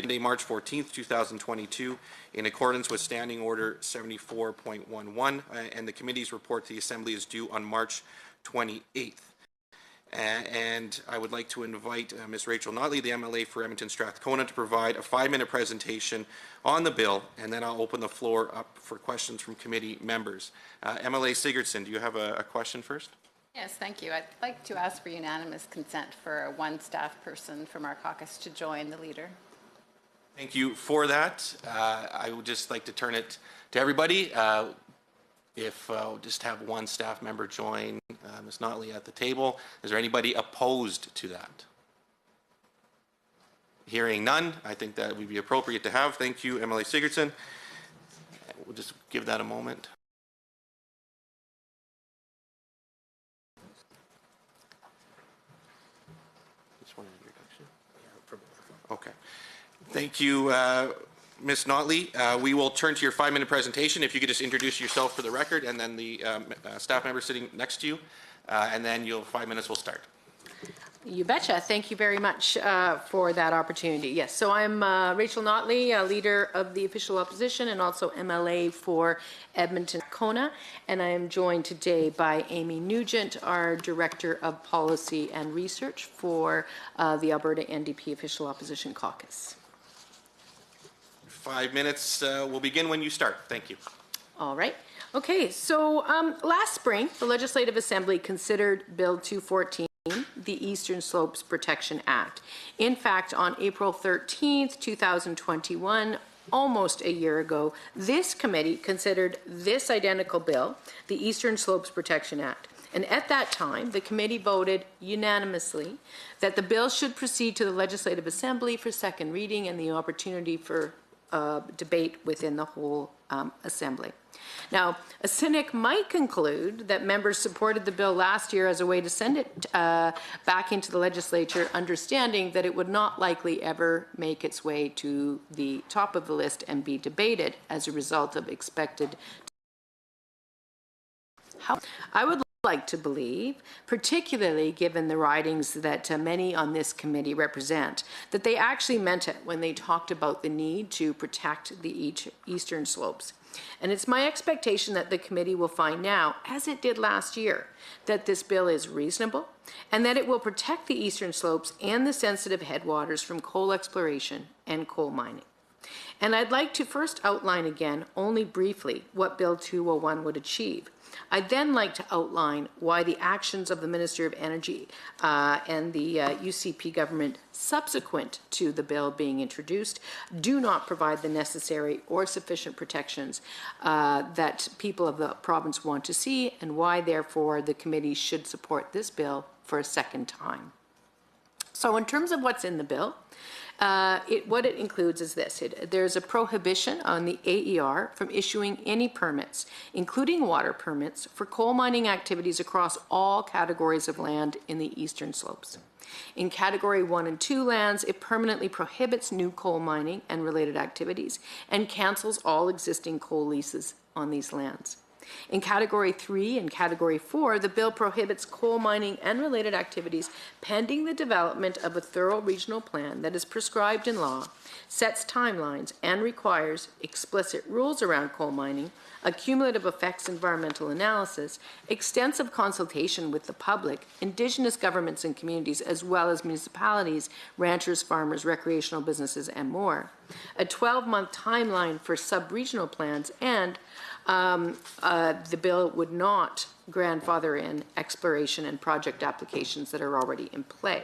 Monday, March 14th, 2022, in accordance with Standing Order 74.11, and the committee's report to the Assembly is due on March 28th. And I would like to invite Ms. Rachel Notley, the MLA for Edmonton Strathcona, to provide a 5-minute presentation on the bill, and then I'll open the floor up for questions from committee members. MLA Sigurdsson, do you have a question first? Yes, thank you. I'd like to ask for unanimous consent for one staff person from our caucus to join the leader. Thank you for that. I would just like to turn it to everybody. If we'll just have one staff member join Ms. Notley at the table. Is there anybody opposed to that? Hearing none, I think that would be appropriate to have. Thank you, MLA Sigurdsson. We'll just give that a moment. Okay. Thank you, Ms. Notley. We will turn to your 5-minute presentation. If you could just introduce yourself for the record, and then the staff member sitting next to you, and then your 5 minutes will start. You betcha. Thank you very much for that opportunity. Yes, so I'm Rachel Notley, leader of the official opposition and also MLA for Edmonton Strathcona, and I am joined today by Amy Nugent, our Director of Policy and Research for the Alberta NDP Official Opposition Caucus. 5 minutes will begin when you start. Thank you. All right. Okay, so last spring, the Legislative Assembly considered Bill 214, the Eastern Slopes Protection Act. In fact, on April 13th, 2021, almost a year ago, this committee considered this identical bill, the Eastern Slopes Protection Act. And at that time, the committee voted unanimously that the bill should proceed to the Legislative Assembly for second reading and the opportunity for debate within the whole Assembly. Now, a cynic might conclude that members supported the bill last year as a way to send it back into the legislature, understanding that it would not likely ever make its way to the top of the list and be debated as a result of expected. I would like to believe, particularly given the ridings that many on this committee represent, that they actually meant it when they talked about the need to protect the eastern slopes. And it's my expectation that the committee will find now, as it did last year, that this bill is reasonable and that it will protect the eastern slopes and the sensitive headwaters from coal exploration and coal mining. And I'd like to first outline again, only briefly, what Bill 201 would achieve. I'd then like to outline why the actions of the Minister of Energy and the UCP government subsequent to the bill being introduced do not provide the necessary or sufficient protections that people of the province want to see, and why, therefore, the committee should support this bill for a second time. So in terms of what's in the bill, what it includes is this. There's a prohibition on the AER from issuing any permits, including water permits, for coal mining activities across all categories of land in the eastern slopes. In Category 1 and 2 lands, it permanently prohibits new coal mining and related activities and cancels all existing coal leases on these lands. In Category 3 and Category 4, the bill prohibits coal mining and related activities pending the development of a thorough regional plan that is prescribed in law, sets timelines, and requires explicit rules around coal mining, a cumulative effects environmental analysis, extensive consultation with the public, Indigenous governments and communities, as well as municipalities, ranchers, farmers, recreational businesses, and more, a 12-month timeline for sub-regional plans, and the bill would not grandfather in exploration and project applications that are already in play.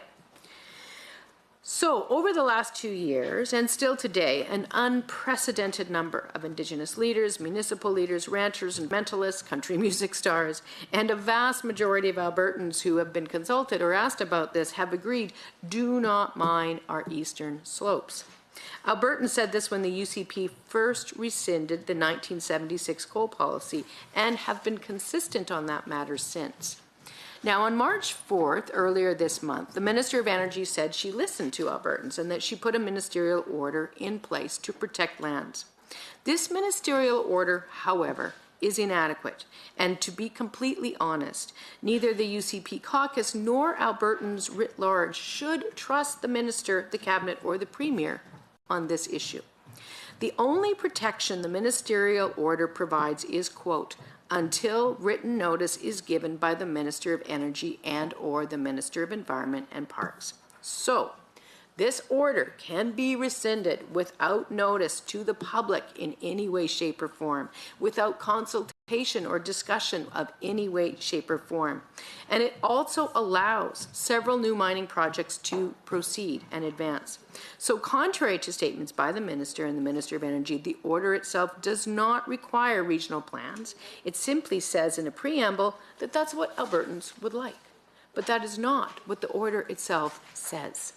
So, over the last 2 years, and still today, an unprecedented number of Indigenous leaders, municipal leaders, ranchers, environmentalists, country music stars, and a vast majority of Albertans who have been consulted or asked about this have agreed, do not mine our eastern slopes. Albertans said this when the UCP first rescinded the 1976 coal policy and have been consistent on that matter since. Now, on March 4th, earlier this month, the Minister of Energy said she listened to Albertans and that she put a ministerial order in place to protect lands. This ministerial order, however, is inadequate, and to be completely honest, neither the UCP caucus nor Albertans writ large should trust the Minister, the Cabinet, or the Premier on this issue. The only protection the ministerial order provides is, quote, until written notice is given by the Minister of Energy and/or the Minister of Environment and Parks. So, this order can be rescinded without notice to the public in any way, shape, or form, without consultation or discussion of any way, shape, or form. And it also allows several new mining projects to proceed and advance. So contrary to statements by the Minister and the Minister of Energy, the order itself does not require regional plans. It simply says in a preamble that that's what Albertans would like. But that is not what the order itself says.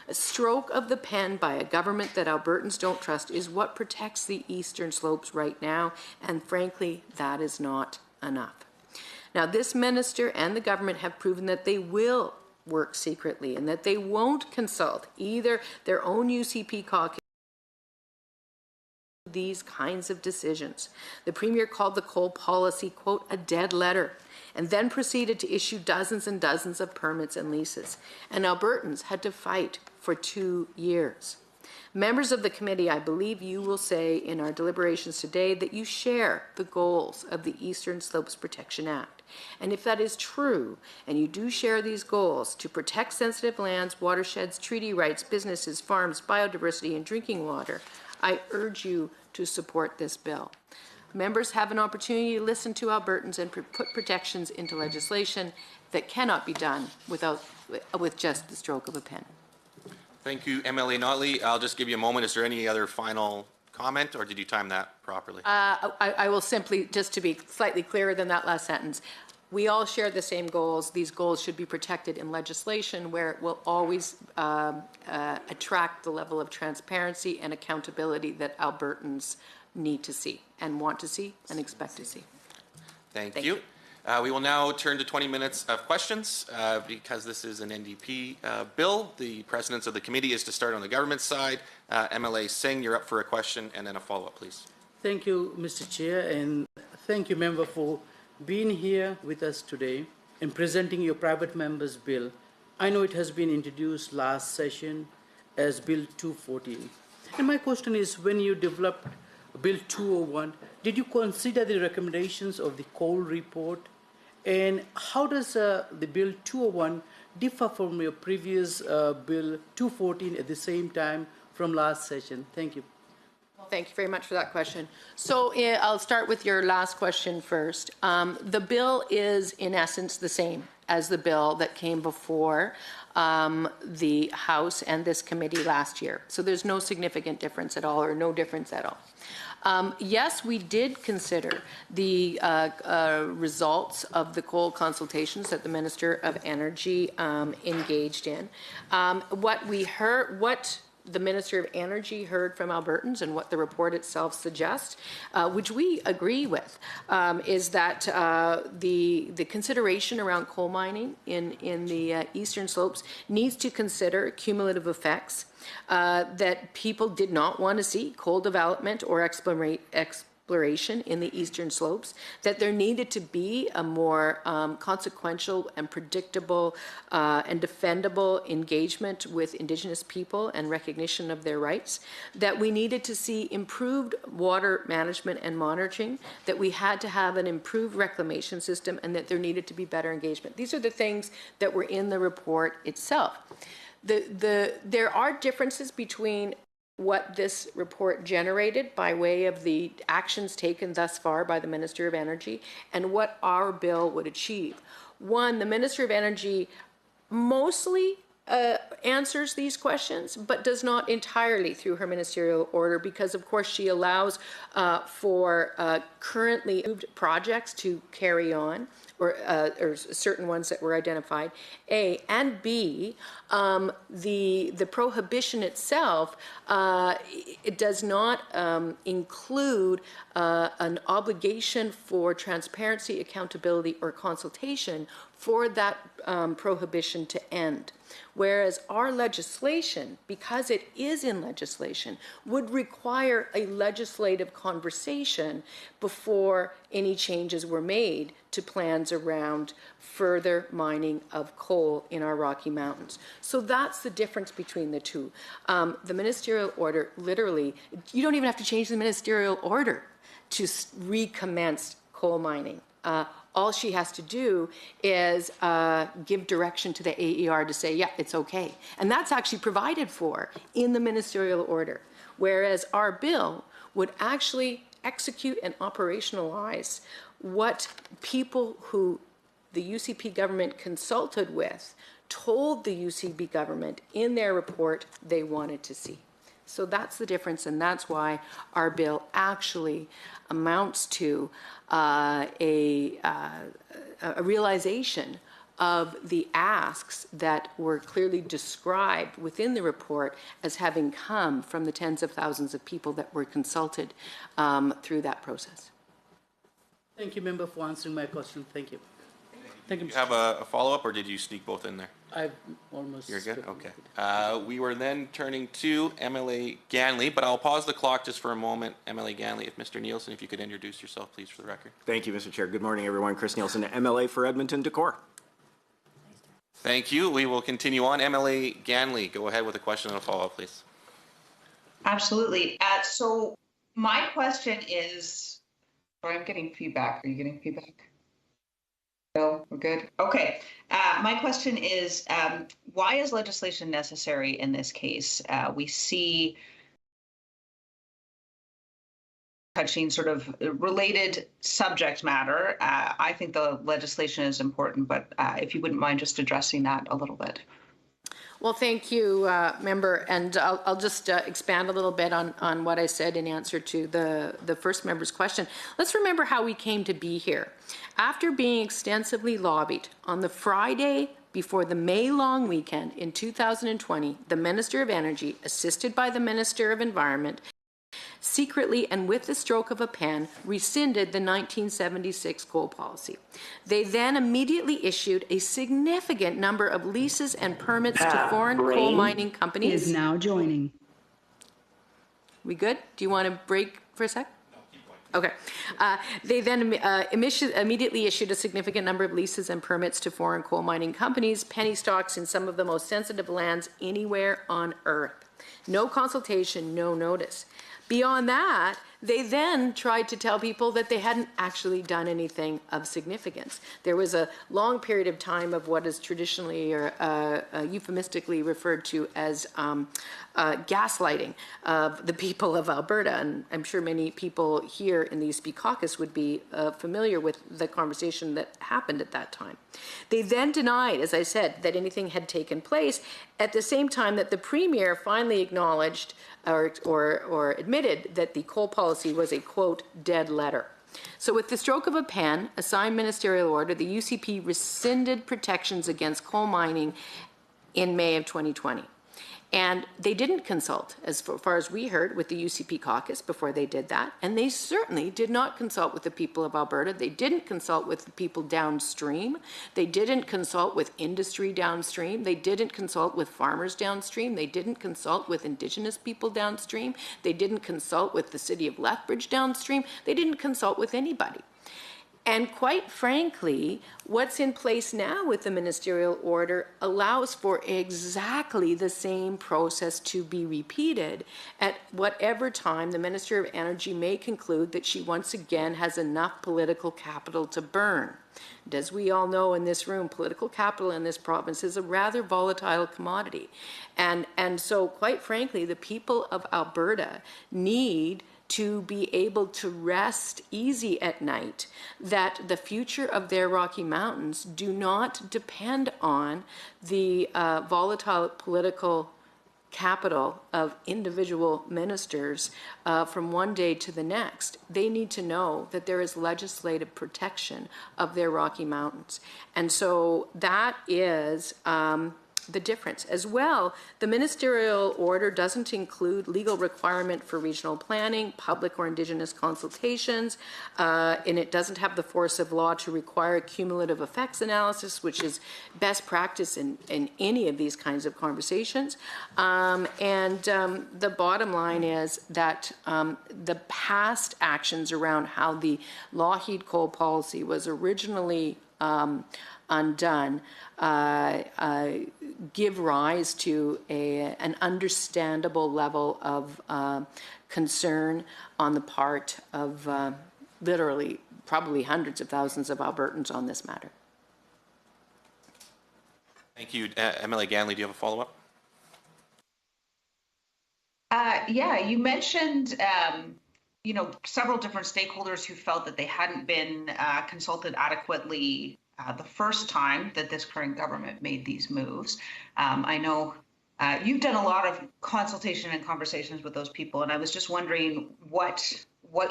A stroke of the pen by a government that Albertans don't trust is what protects the eastern slopes right now, and frankly, that is not enough. Now, this minister and the government have proven that they will work secretly and that they won't consult either their own UCP caucus these kinds of decisions. The Premier called the coal policy, quote, a dead letter, and then proceeded to issue dozens and dozens of permits and leases. And Albertans had to fight for 2 years. Members of the committee, I believe you will say in our deliberations today that you share the goals of the Eastern Slopes Protection Act. And if that is true, and you do share these goals to protect sensitive lands, watersheds, treaty rights, businesses, farms, biodiversity, and drinking water, I urge you to support this bill. Members have an opportunity to listen to Albertans and put protections into legislation that cannot be done with just the stroke of a pen. Thank you, MLA Notley. I'll just give you a moment. Is there any other final comment, or did you time that properly? I will simply, just to be slightly clearer than that last sentence, we all share the same goals. These goals should be protected in legislation where it will always attract the level of transparency and accountability that Albertans need to see and want to see and expect to see. Thank you. We will now turn to 20 minutes of questions. Because this is an NDP bill, the precedence of the committee is to start on the government side. MLA Singh, you're up for a question and then a follow-up, please. Thank you, Mr. Chair, and thank you, member, for being here with us today and presenting your private member's bill. I know it has been introduced last session as Bill 214. And my question is, when you developed Bill 201, did you consider the recommendations of the Cole report? And how does the Bill 201 differ from your previous Bill 214 at the same time from last session? Thank you. Thank you very much for that question. So I'll start with your last question first. The bill is, in essence, the same as the bill that came before the House and this committee last year. So there's no significant difference at all, or no difference at all. Yes, we did consider the results of the coal consultations that the Minister of Energy engaged in. What the Minister of Energy heard from Albertans and what the report itself suggests, which we agree with, is that the consideration around coal mining in the Eastern Slopes needs to consider cumulative effects, that people did not want to see coal development or exploration in the Eastern Slopes, that there needed to be a more consequential and predictable and defendable engagement with Indigenous people and recognition of their rights, that we needed to see improved water management and monitoring, that we had to have an improved reclamation system, and that there needed to be better engagement. These are the things that were in the report itself. There are differences between what this report generated by way of the actions taken thus far by the Minister of Energy and what our bill would achieve. One, the Minister of Energy mostly answers these questions, but does not entirely through her ministerial order, because of course she allows for currently approved projects to carry on, or certain ones that were identified, A, and B, the prohibition itself, it does not include an obligation for transparency, accountability, or consultation for that prohibition to end. Whereas our legislation, because it is in legislation, would require a legislative conversation before any changes were made to plans around further mining of coal in our Rocky Mountains. So that's the difference between the two. The ministerial order, literally, you don't even have to change the ministerial order to recommence coal mining. All she has to do is give direction to the AER to say, yeah, it's okay. And that's actually provided for in the ministerial order. Whereas our bill would actually execute and operationalize what people who the UCP government consulted with told the UCP government in their report they wanted to see. So that's the difference, and that's why our bill actually amounts to a realization of the asks that were clearly described within the report as having come from the tens of thousands of people that were consulted through that process. Thank you, member, for answering my question. Thank you. Thank you. You have a follow-up, or did you sneak both in there? I've almost. You're good? Okay. We were then turning to MLA Ganley, but I'll pause the clock just for a moment. MLA Ganley, if Mr. Nielsen, if you could introduce yourself, please, for the record. Thank you, Mr. Chair. Good morning, everyone. Chris Nielsen, MLA for Edmonton Decor. Thank you. We will continue on. MLA Ganley, go ahead with a question and a follow-up, please. Absolutely. So my question is, sorry, I'm getting feedback. Are you getting feedback? No, we're good. Okay. My question is, why is legislation necessary in this case? We see touching sort of related subject matter. I think the legislation is important, but if you wouldn't mind just addressing that a little bit. Well, thank you, member, and I'll just expand a little bit on what I said in answer to the first member's question. Let's remember how we came to be here. After being extensively lobbied on the Friday before the May long weekend in 2020, the Minister of Energy, assisted by the Minister of Environment, secretly and with the stroke of a pen rescinded the 1976 coal policy. They then immediately issued a significant number of leases and permits to foreign coal mining companies. Is now joining. We good? Do you want to break for a sec? Okay. They then immediately issued a significant number of leases and permits to foreign coal mining companies, penny stocks in some of the most sensitive lands anywhere on earth. No consultation, no notice. Beyond that, they then tried to tell people that they hadn't actually done anything of significance. There was a long period of time of what is traditionally or euphemistically referred to as gaslighting of the people of Alberta, and I'm sure many people here in the UCP caucus would be familiar with the conversation that happened at that time. They then denied, as I said, that anything had taken place, at the same time that the Premier finally acknowledged or admitted that the coal policy was a, quote, dead letter. So with the stroke of a pen, a signed ministerial order, the UCP rescinded protections against coal mining in May of 2020. And they didn't consult, as far as we heard, with the UCP caucus before they did that. And they certainly did not consult with the people of Alberta. They didn't consult with the people downstream. They didn't consult with industry downstream. They didn't consult with farmers downstream. They didn't consult with Indigenous people downstream. They didn't consult with the city of Lethbridge downstream. They didn't consult with anybody. And quite frankly, what's in place now with the ministerial order allows for exactly the same process to be repeated at whatever time the Minister of Energy may conclude that she once again has enough political capital to burn. And as we all know in this room, political capital in this province is a rather volatile commodity. And so quite frankly, the people of Alberta need to be able to rest easy at night that the future of their Rocky Mountains do not depend on the volatile political capital of individual ministers from one day to the next. They need to know that there is legislative protection of their Rocky Mountains. And so that is the difference. As well, the ministerial order doesn't include legal requirement for regional planning, public or Indigenous consultations, and it doesn't have the force of law to require cumulative effects analysis, which is best practice in any of these kinds of conversations. The bottom line is that the past actions around how the Lougheed coal policy was originally undone give rise to an understandable level of concern on the part of literally probably hundreds of thousands of Albertans on this matter. Thank you. MLA Ganley, do you have a follow-up? Yeah, you mentioned, several different stakeholders who felt that they hadn't been consulted adequately the first time that this current government made these moves. I know you've done a lot of consultation and conversations with those people, and I was just wondering what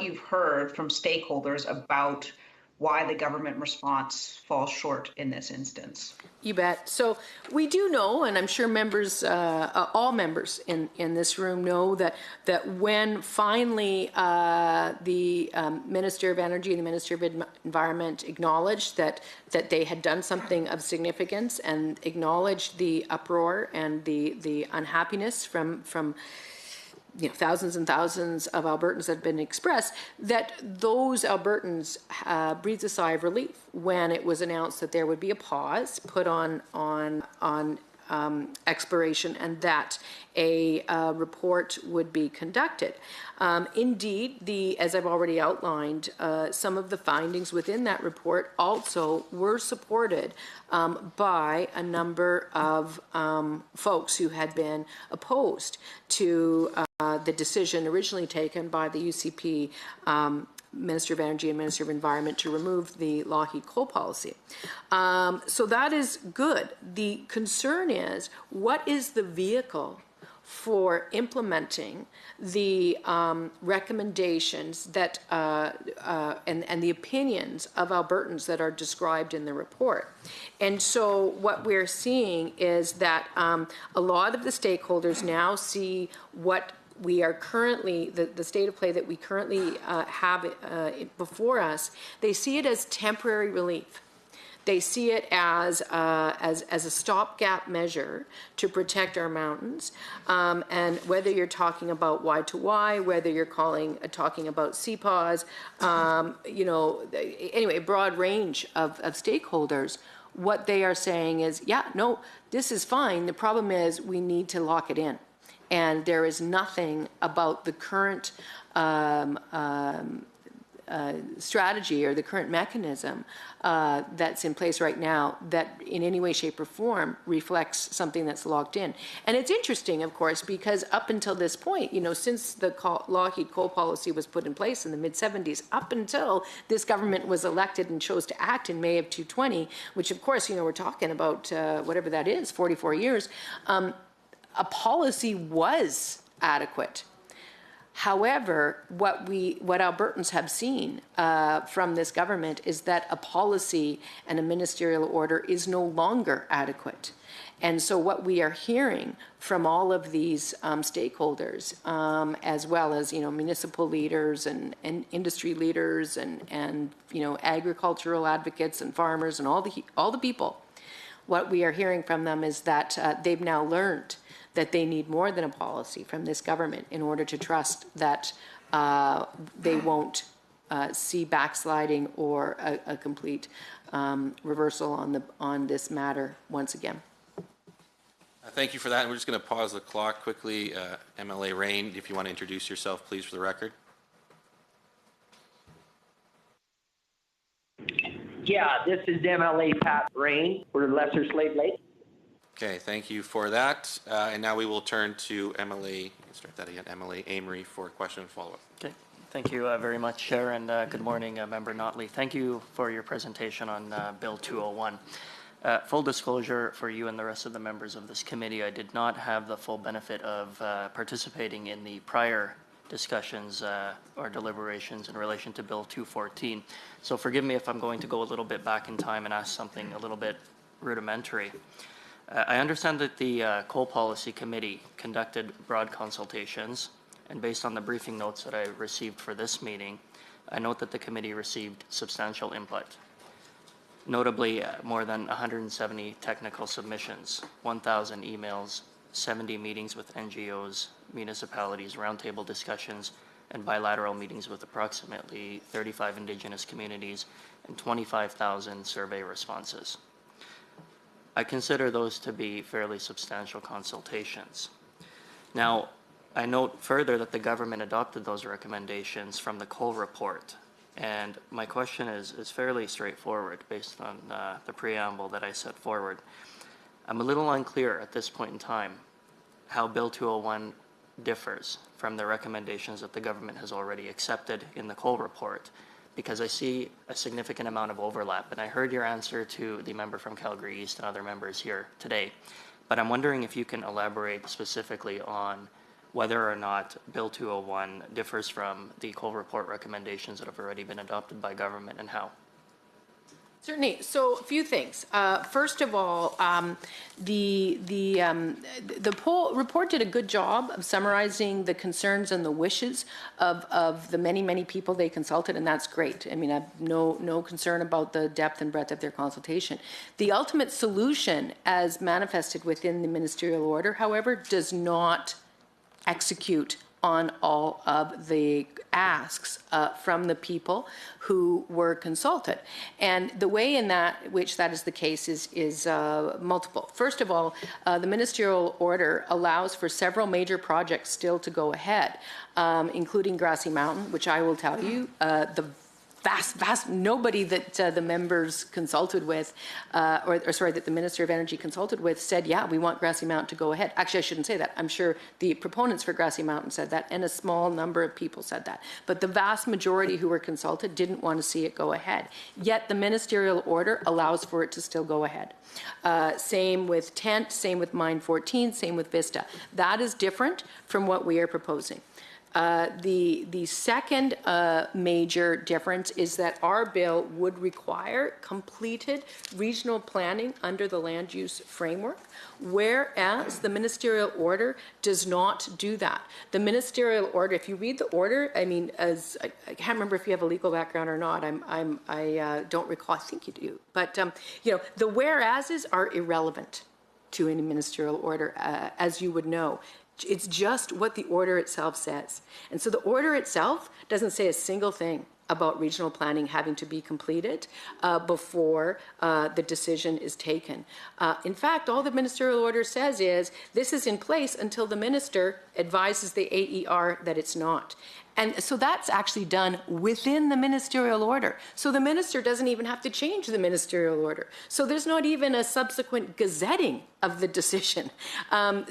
you've heard from stakeholders about why the government response falls short in this instance. You bet. So we do know, and I'm sure members, all members in this room know that when finally the Minister of Energy and the Minister of Environment acknowledged that they had done something of significance and acknowledged the uproar and the unhappiness from thousands and thousands of Albertans that had been expressed, that those Albertans breathed a sigh of relief when it was announced that there would be a pause put on exploration and that a report would be conducted. Indeed, as I've already outlined, some of the findings within that report also were supported by a number of folks who had been opposed to the decision originally taken by the UCP Minister of Energy and Minister of Environment to remove the Lougheed coal policy. So that is good. The concern is, what is the vehicle for implementing the recommendations that and the opinions of Albertans that are described in the report? And so what we're seeing is that a lot of the stakeholders now see what we are currently, the state of play that we currently have before us, they see it as temporary relief. They see it as a stopgap measure to protect our mountains. And whether you're talking about Y2Y, whether you're talking about CPAWS, anyway, a broad range of stakeholders, what they are saying is, yeah, no, this is fine. The problem is we need to lock it in. And there is nothing about the current strategy or the current mechanism that's in place right now that in any way, shape, or form reflects something that's locked in. And it's interesting, of course, because up until this point, since the Lougheed coal policy was put in place in the mid-70s, up until this government was elected and chose to act in May of 2020, which, of course, we're talking about whatever that is, 44 years, a policy was adequate. However, what Albertans have seen from this government is that a policy and a ministerial order is no longer adequate. And so what we are hearing from all of these stakeholders, as well as municipal leaders and industry leaders and agricultural advocates and farmers and all the people, what we are hearing from them is that they've now learned that they need more than a policy from this government in order to trust that they won't see backsliding or a complete reversal on this matter once again. Thank you for that. And we're just going to pause the clock quickly. MLA Rain, if you want to introduce yourself, please, for the record. Yeah, this is MLA Pat Rain for Lesser Slave Lake. Okay, thank you for that. And now we will turn to MLA Amory for a question and follow-up. Okay, thank you very much, Chair, and good morning, Member Notley. Thank you for your presentation on Bill 201. Full disclosure for you and the rest of the members of this committee, I did not have the full benefit of participating in the prior discussions or deliberations in relation to Bill 214. So forgive me if I'm going to go a little bit back in time and ask something a little bit rudimentary. I understand that the Coal Policy Committee conducted broad consultations, and based on the briefing notes that I received for this meeting, I note that the committee received substantial input. Notably, more than 170 technical submissions, 1,000 emails, 70 meetings with NGOs, municipalities, roundtable discussions, and bilateral meetings with approximately 35 Indigenous communities and 25,000 survey responses. I consider those to be fairly substantial consultations. Now, I note further that the government adopted those recommendations from the Coal Report, and my question is fairly straightforward based on the preamble that I set forward. I'm a little unclear at this point in time how Bill 201 differs from the recommendations that the government has already accepted in the Coal Report, because I see a significant amount of overlap. And I heard your answer to the member from Calgary East and other members here today, but I'm wondering if you can elaborate specifically on whether or not Bill 201 differs from the Coal Report recommendations that have already been adopted by government, and how. Certainly. So a few things. First of all, the poll report did a good job of summarizing the concerns and the wishes of the many people they consulted, and that's great. I mean, I have no concern about the depth and breadth of their consultation. The ultimate solution, as manifested within the ministerial order, however, does not execute on all of the asks from the people who were consulted. And the way in which that is the case is multiple. First of all, the ministerial order allows for several major projects still to go ahead, including Grassy Mountain, which I will tell you, the vast nobody that the members consulted with, that the Minister of Energy consulted with, said, yeah, we want Grassy Mountain to go ahead. Actually, I shouldn't say that. I'm sure the proponents for Grassy Mountain said that, and a small number of people said that. But the vast majority who were consulted didn't want to see it go ahead. Yet the ministerial order allows for it to still go ahead. Same with Tent, same with Mine 14, same with Vista. That is different from what we are proposing. The second major difference is that our bill would require completed regional planning under the land use framework, whereas the ministerial order does not do that. The ministerial order, if you read the order, I mean, I can't remember if you have a legal background or not. I don't recall. I think you do. But the whereases are irrelevant to any ministerial order, as you would know. It's just what the order itself says. And so the order itself doesn't say a single thing about regional planning having to be completed before the decision is taken. In fact, all the ministerial order says is this is in place until the minister advises the AER that it's not. And so that's actually done within the ministerial order. So the minister doesn't even have to change the ministerial order. So there's not even a subsequent gazetting of the decision.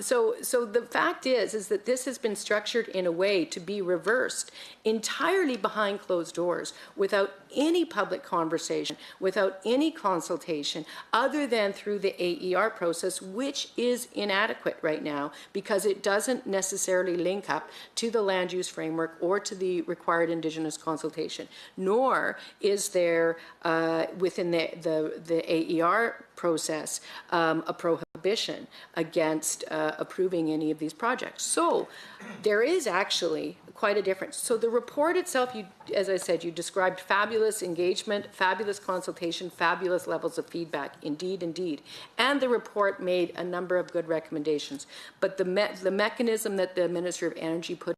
So the fact is that this has been structured in a way to be reversed entirely behind closed doors, without any public conversation, without any consultation, other than through the AER process, which is inadequate right now because it doesn't necessarily link up to the land use framework or to the required Indigenous consultation, nor is there within the AER process a prohibition against approving any of these projects. So there is actually quite a difference. So the report itself, as I said, you described fabulous engagement, fabulous consultation, fabulous levels of feedback, indeed. And the report made a number of good recommendations. But the mechanism that the Minister of Energy put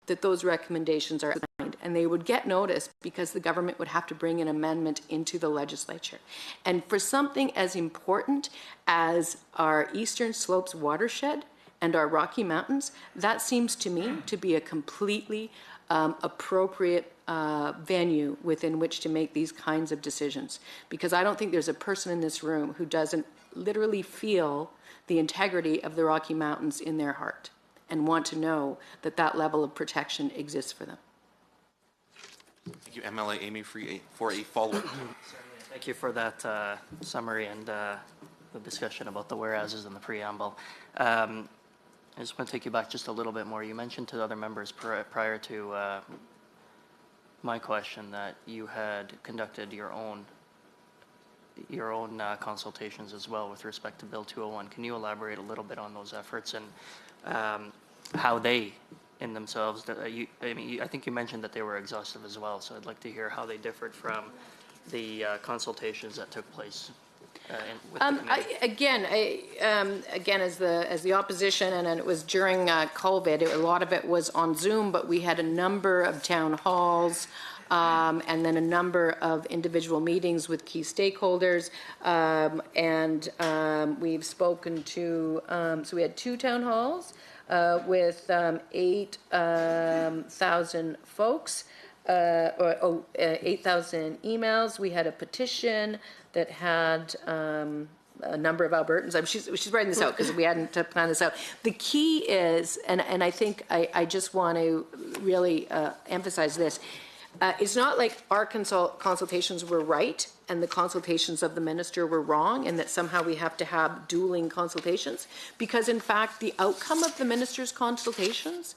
that those recommendations are signed, and they would get noticed because the government would have to bring an amendment into the legislature. And for something as important as our Eastern Slopes watershed and our Rocky Mountains, that seems to me to be a completely appropriate venue within which to make these kinds of decisions. Because I don't think there's a person in this room who doesn't literally feel the integrity of the Rocky Mountains in their heart and want to know that that level of protection exists for them. Thank you, MLA Amy, for a follow-up. Thank you for that summary and the discussion about the whereases and the preamble. I just want to take you back just a little bit more. You mentioned to other members prior to my question that you had conducted your own consultations as well with respect to Bill 201. Can you elaborate a little bit on those efforts and how they in themselves, I think you mentioned that they were exhaustive as well, so I'd like to hear how they differed from the consultations that took place with the committee. Again, as the opposition, and it was during COVID, a lot of it was on Zoom, but we had a number of town halls, and then a number of individual meetings with key stakeholders, and we've spoken to, so we had 2 town halls with 8,000 folks, 8,000 emails. We had a petition that had a number of Albertans. She's writing this out because we hadn't planned this out. The key is, and I think I just want to really emphasize this, it's not like our consultations were right and the consultations of the minister were wrong and that somehow we have to have dueling consultations, because in fact the outcome of the minister's consultations,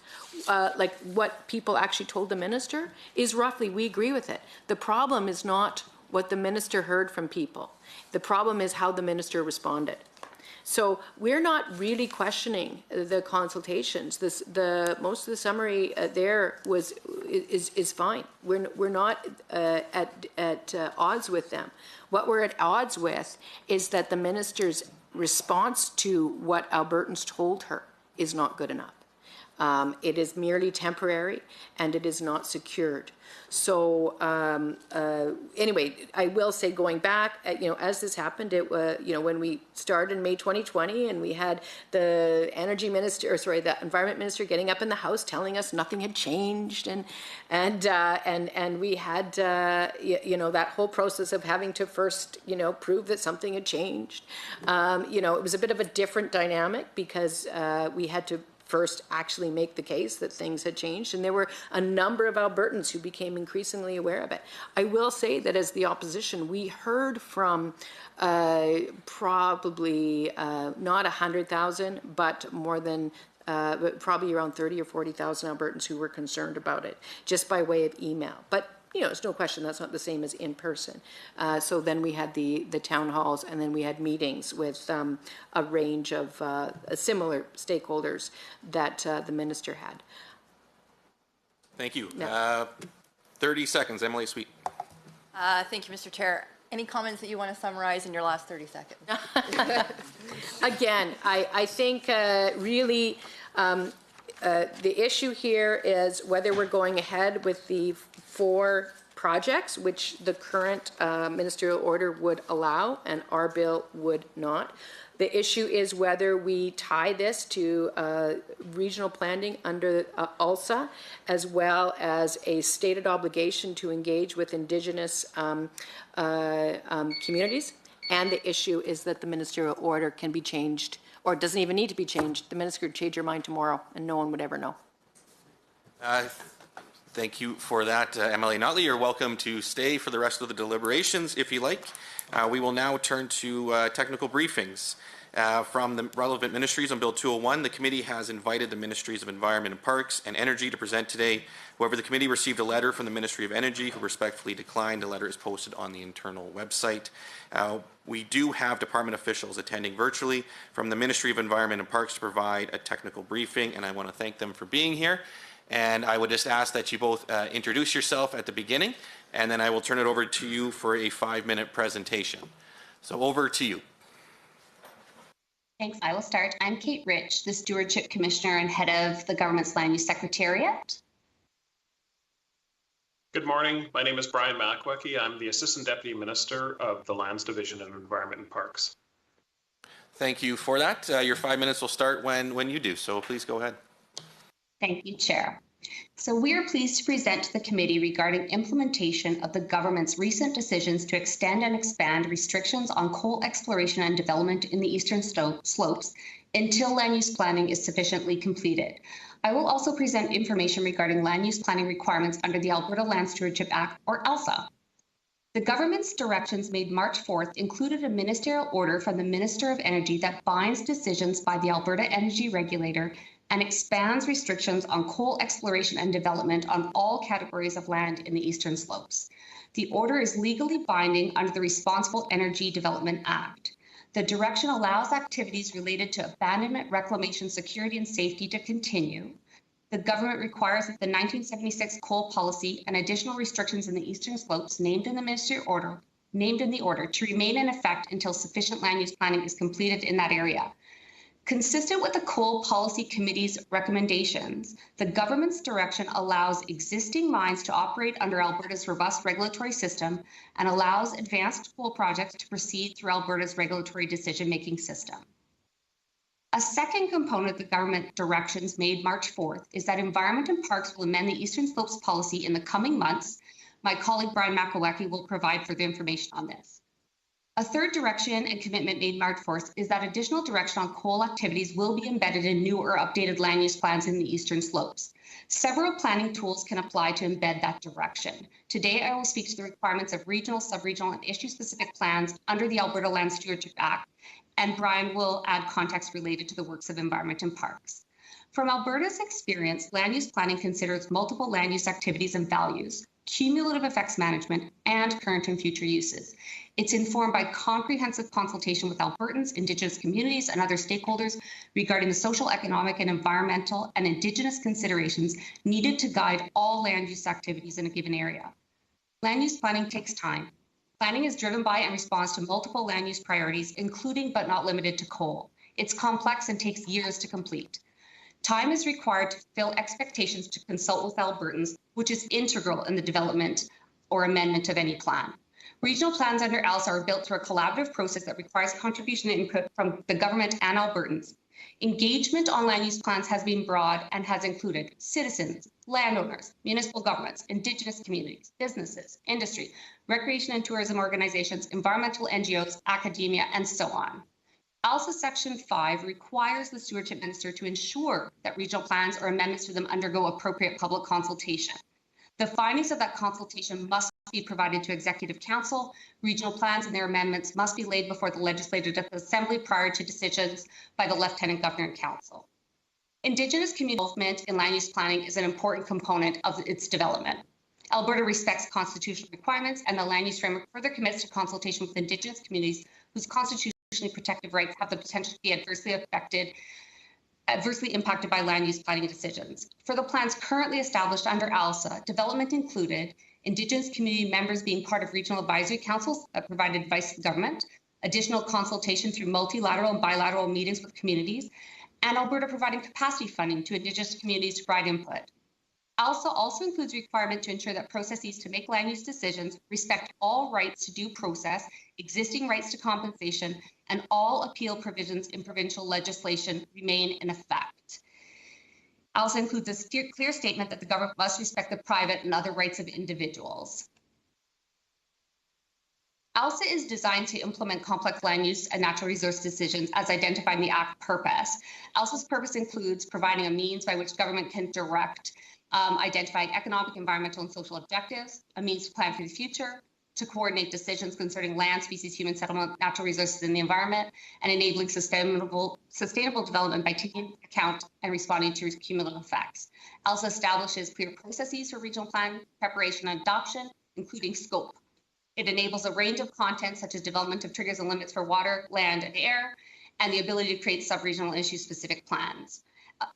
like what people actually told the minister, is roughly, we agree with it. The problem is not what the minister heard from people. The problem is how the minister responded. So we're not really questioning the consultations. Most of the summary there is fine. We're not at odds with them. What we're at odds with is that the minister's response to what Albertans told her is not good enough. It is merely temporary and it is not secured. So anyway, I will say, going back, as this happened, it was, when we started in May 2020 and we had the energy minister, the environment minister getting up in the House telling us nothing had changed, and we had that whole process of having to first prove that something had changed. It was a bit of a different dynamic because we had to first actually make the case that things had changed, and there were a number of Albertans who became increasingly aware of it. I will say that as the opposition, we heard from probably not 100,000, but more than probably around 30 or 40,000 Albertans who were concerned about it, just by way of email. But there's no question that's not the same as in person. So then we had the town halls, and then we had meetings with a range of similar stakeholders that the minister had. Thank you. Yeah. 30 seconds, Emily Sweet. Thank you, Mr. Chair. Any comments that you want to summarize in your last 30 seconds? Again, I think really the issue here is whether we're going ahead with the 4 projects, which the current ministerial order would allow and our bill would not. The issue is whether we tie this to regional planning under ALSA, as well as a stated obligation to engage with Indigenous communities. And the issue is that the ministerial order can be changed, or it doesn't even need to be changed. The minister could change her mind tomorrow and no one would ever know. Thank you for that, MLA Notley. You're welcome to stay for the rest of the deliberations if you like. We will now turn to technical briefings. From the relevant ministries on Bill 201, the committee has invited the Ministries of Environment and Parks and Energy to present today. However, the committee received a letter from the Ministry of Energy, who respectfully declined. The letter is posted on the internal website. We do have department officials attending virtually from the Ministry of Environment and Parks to provide a technical briefing, and I want to thank them for being here. And I would just ask that you both introduce yourself at the beginning, and then I will turn it over to you for a 5-minute presentation. So over to you. Thanks. I will start. I'm Kate Rich, the Stewardship Commissioner and head of the Government's Land Use Secretariat. Good morning. My name is Brian Mackwecki. I'm the Assistant Deputy Minister of the Lands Division of Environment and Parks. Thank you for that. Your 5 minutes will start when you do, so please go ahead. Thank you, Chair. So we are pleased to present to the committee regarding implementation of the government's recent decisions to extend and expand restrictions on coal exploration and development in the eastern slopes until land use planning is sufficiently completed. I will also present information regarding land use planning requirements under the Alberta Land Stewardship Act, or ALSA. The government's directions made March 4th included a ministerial order from the Minister of Energy that binds decisions by the Alberta Energy Regulator and expands restrictions on coal exploration and development on all categories of land in the Eastern Slopes. The order is legally binding under the Responsible Energy Development Act. The direction allows activities related to abandonment, reclamation, security, and safety to continue. The government requires that the 1976 coal policy and additional restrictions in the Eastern Slopes named in the order to remain in effect until sufficient land use planning is completed in that area. Consistent with the Coal Policy Committee's recommendations, the government's direction allows existing mines to operate under Alberta's robust regulatory system and allows advanced coal projects to proceed through Alberta's regulatory decision-making system. A second component of the government directions made March 4th is that Environment and Parks will amend the Eastern Slopes policy in the coming months. My colleague Brian Makawecki will provide further information on this. A third direction and commitment made March 4th is that additional direction on coal activities will be embedded in new or updated land use plans in the Eastern Slopes. Several planning tools can apply to embed that direction. Today, I will speak to the requirements of regional, sub-regional, and issue-specific plans under the Alberta Land Stewardship Act, and Brian will add context related to the works of Environment and Parks. From Alberta's experience, land use planning considers multiple land use activities and values, cumulative effects management, and current and future uses. It's informed by comprehensive consultation with Albertans, Indigenous communities, and other stakeholders regarding the social, economic, and environmental and Indigenous considerations needed to guide all land use activities in a given area. Land use planning takes time. Planning is driven by and responds to multiple land use priorities, including but not limited to coal. It's complex and takes years to complete. Time is required to fulfill expectations to consult with Albertans, which is integral in the development or amendment of any plan. Regional plans under ALSA are built through a collaborative process that requires contribution and input from the government and Albertans. Engagement on land use plans has been broad and has included citizens, landowners, municipal governments, Indigenous communities, businesses, industry, recreation and tourism organizations, environmental NGOs, academia, and so on. ALSA Section 5 requires the Stewardship Minister to ensure that regional plans or amendments to them undergo appropriate public consultation. The findings of that consultation must be provided to Executive Council. Regional plans and their amendments must be laid before the Legislative Assembly prior to decisions by the Lieutenant Governor and Council. Indigenous community involvement in land use planning is an important component of its development. Alberta respects constitutional requirements, and the land use framework further commits to consultation with Indigenous communities whose constitutionally protected rights have the potential to be adversely impacted by land use planning decisions. For the plans currently established under ALSA, development included Indigenous community members being part of regional advisory councils that provide advice to the government, additional consultation through multilateral and bilateral meetings with communities, and Alberta providing capacity funding to Indigenous communities to provide input. ALSA also includes a requirement to ensure that processes to make land use decisions respect all rights to due process, existing rights to compensation, and all appeal provisions in provincial legislation remain in effect. ALSA includes a clear statement that the government must respect the private and other rights of individuals. ALSA is designed to implement complex land use and natural resource decisions as identified in the Act purpose. ALSA's purpose includes providing a means by which government can direct identifying economic, environmental, and social objectives, a means to plan for the future, to coordinate decisions concerning land, species, human settlement, natural resources, and the environment, and enabling sustainable development by taking account and responding to cumulative effects. ALSA establishes clear processes for regional plan preparation and adoption, including scope. It enables a range of content such as development of triggers and limits for water, land, and air, and the ability to create sub-regional issue-specific plans.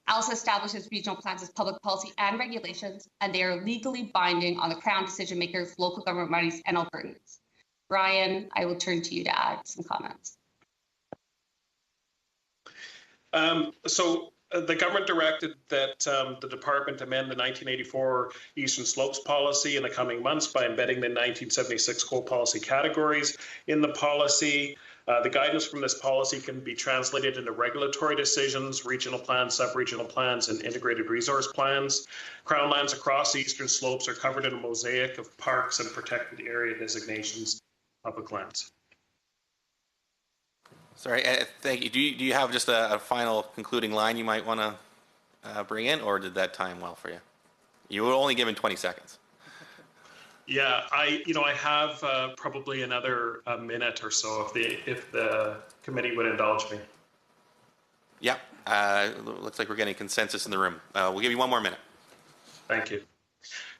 ALSA establishes regional plans as public policy and regulations, and they are legally binding on the Crown decision makers, local government bodies, and Albertans. Brian, I will turn to you to add some comments. The government directed that the department amend the 1984 Eastern Slopes policy in the coming months by embedding the 1976 coal policy categories in the policy. The guidance from this policy can be translated into regulatory decisions, regional plans, sub-regional plans, and integrated resource plans. Crown lands across the Eastern Slopes are covered in a mosaic of parks and protected area designations, public lands. Sorry, thank you. Do you have just a final concluding line you might want to bring in, or did that time well for you? You were only given 20 seconds. Yeah, I have probably another minute or so if the committee would indulge me. Yeah, looks like we're getting consensus in the room. We'll give you 1 more minute. Thank you.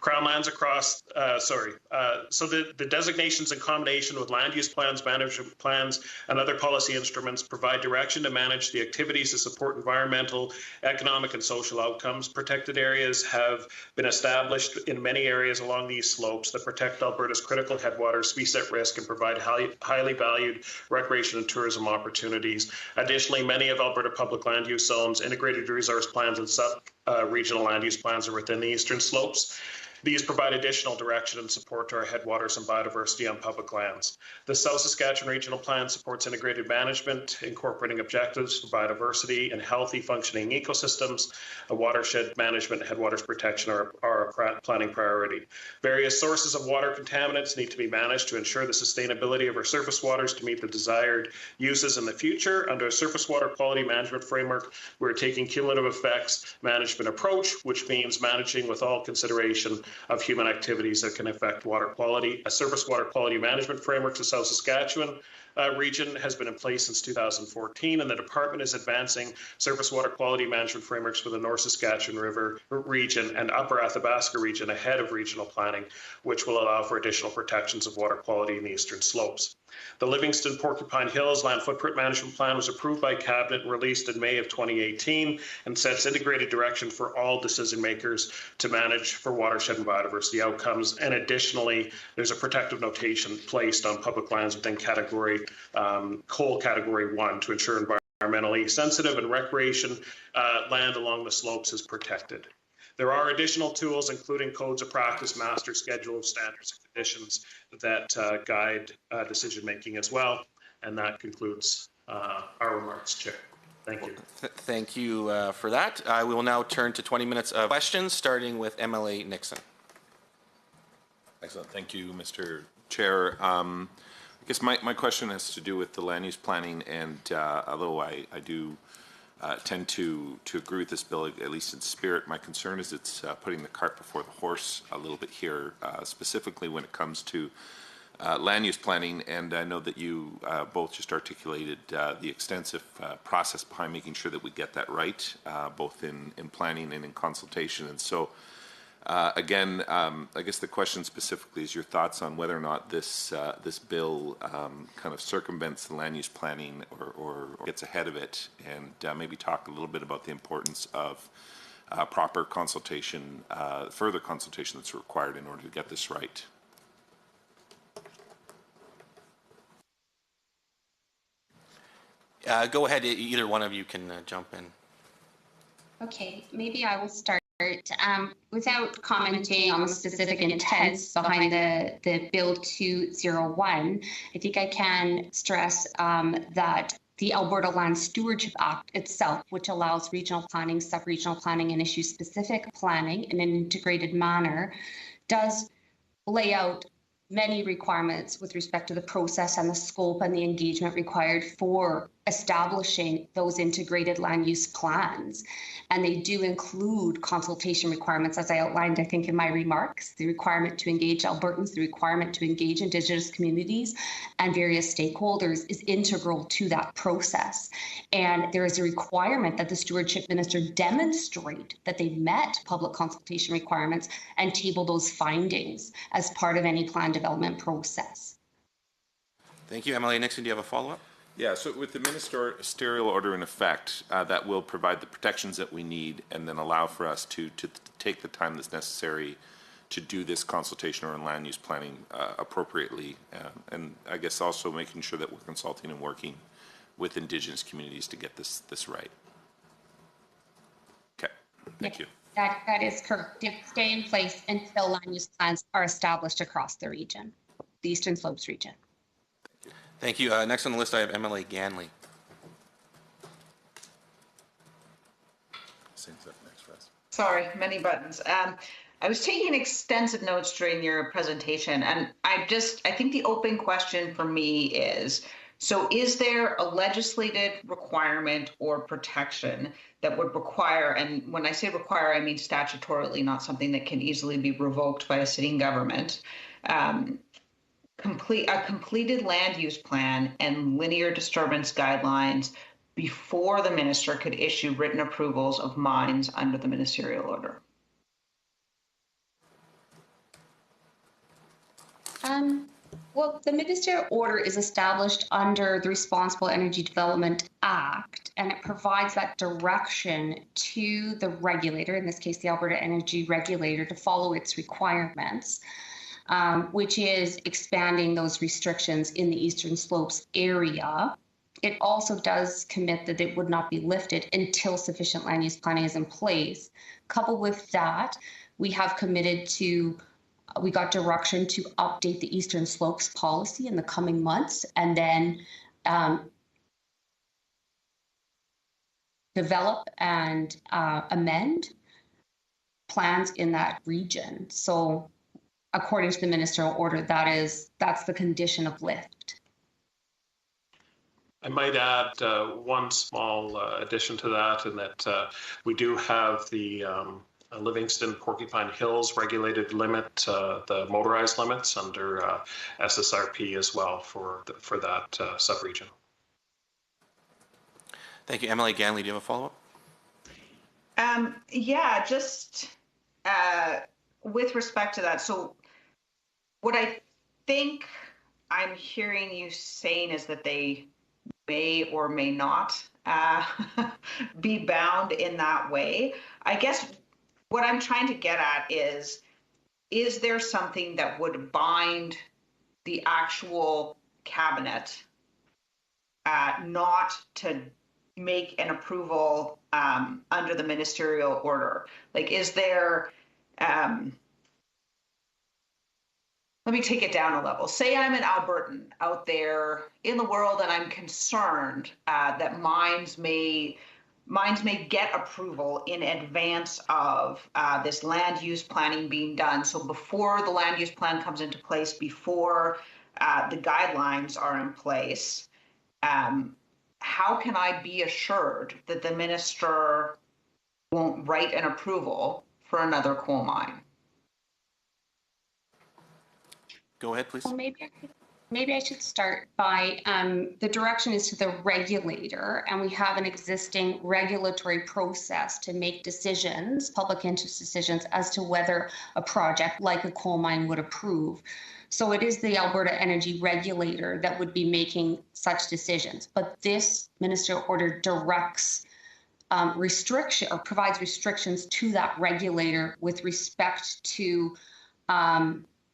Crown lands across, so the designations in combination with land use plans, management plans, and other policy instruments provide direction to manage the activities to support environmental, economic, and social outcomes. Protected areas have been established in many areas along these slopes that protect Alberta's critical headwaters, species at risk, and provide highly valued recreation and tourism opportunities. Additionally, many of Alberta public land use zones, integrated resource plans, and sub-regional land use plans are within the eastern slopes. These provide additional direction and support to our headwaters and biodiversity on public lands. The South Saskatchewan Regional Plan supports integrated management, incorporating objectives for biodiversity and healthy functioning ecosystems. A watershed management and headwaters protection are a planning priority. Various sources of water contaminants need to be managed to ensure the sustainability of our surface waters to meet the desired uses in the future. Under a surface water quality management framework, we're taking cumulative effects management approach, which means managing with all consideration of human activities that can affect water quality. A surface water quality management framework to South Saskatchewan region has been in place since 2014, and the department is advancing surface water quality management frameworks for the North Saskatchewan River region and Upper Athabasca region ahead of regional planning, which will allow for additional protections of water quality in the eastern slopes. The Livingston Porcupine Hills Land Footprint Management Plan was approved by Cabinet and released in May of 2018 and sets integrated direction for all decision makers to manage for watershed and biodiversity outcomes. And additionally, there's a protective notation placed on public lands within coal category 1 to ensure environmentally sensitive and recreation land along the slopes is protected. There are additional tools, including codes of practice, master schedule of standards and conditions that guide decision-making as well. And that concludes our remarks, Chair. Thank you. Thank you for that. We will now turn to 20 minutes of questions, starting with MLA Nixon. Excellent. Thank you, Mr. Chair. I guess my question has to do with the land use planning, and although I do tend to agree with this bill, at least in spirit, my concern is it's putting the cart before the horse a little bit here, specifically when it comes to land use planning. And I know that you both just articulated the extensive process behind making sure that we get that right, both in planning and in consultation. And so again, I guess the question specifically is your thoughts on whether or not this bill kind of circumvents the land use planning or gets ahead of it, and maybe talk a little bit about the importance of proper consultation, further consultation that's required in order to get this right. Go ahead, either one of you can jump in. Okay, maybe I will start. Without commenting on the specific intents behind the Bill 201, I think I can stress that the Alberta Land Stewardship Act itself, which allows regional planning, sub-regional planning, and issue-specific planning in an integrated manner, does lay out many requirements with respect to the process and the scope and the engagement required for establishing those integrated land use plans. And they do include consultation requirements, as I outlined, I think, in my remarks, the requirement to engage Albertans, the requirement to engage Indigenous communities and various stakeholders is integral to that process. And there is a requirement that the stewardship minister demonstrate that they met public consultation requirements and table those findings as part of any plan development process. Thank you. MLA Nixon, do you have a follow-up? Yeah, so with the ministerial order in effect, that will provide the protections that we need and then allow for us to take the time that's necessary to do this consultation or land use planning appropriately. And I guess also making sure that we're consulting and working with Indigenous communities to get this right. Okay, thank you. That is correct. It stay in place until land use plans are established across the region, the Eastern Slopes region. Thank you. Next on the list, I have MLA Ganley. Sorry, many buttons. I was taking extensive notes during your presentation, and I think the open question for me is, so is there a legislated requirement or protection that would require, and when I say require, I mean statutorily, not something that can easily be revoked by a sitting government, completed land use plan and linear disturbance guidelines before the minister could issue written approvals of mines under the ministerial order? Well, the ministerial order is established under the Responsible Energy Development Act, and it provides that direction to the regulator, in this case, the Alberta Energy Regulator, to follow its requirements, which is expanding those restrictions in the Eastern Slopes area. It also does commit that it would not be lifted until sufficient land use planning is in place. Coupled with that, we have committed to we got direction to update the Eastern Slopes policy in the coming months, and then develop and amend plans in that region. So according to the ministerial order, that's the condition of lift. I might add one small addition to that, in that we do have the Livingston Porcupine Hills regulated limit, the motorized limits under SSRP as well for that subregion. Thank you. MLA Ganley, do you have a follow-up? Yeah, just with respect to that. So what I think I'm hearing you saying is that they may or may not be bound in that way. I guess what I'm trying to get at is there something that would bind the actual cabinet not to make an approval under the ministerial order? Like, is there, let me take it down a level. Say I'm an Albertan out there in the world and I'm concerned that mines may get approval in advance of this land use planning being done. So before the land use plan comes into place, before the guidelines are in place, how can I be assured that the minister won't write an approval for another coal mine? Go ahead, please. Well, maybe I should start by the direction is to the regulator, and we have an existing regulatory process to make decisions, public interest decisions, as to whether a project like a coal mine would approve. So it is the Alberta Energy Regulator that would be making such decisions. But this ministerial order directs restriction or provides restrictions to that regulator with respect to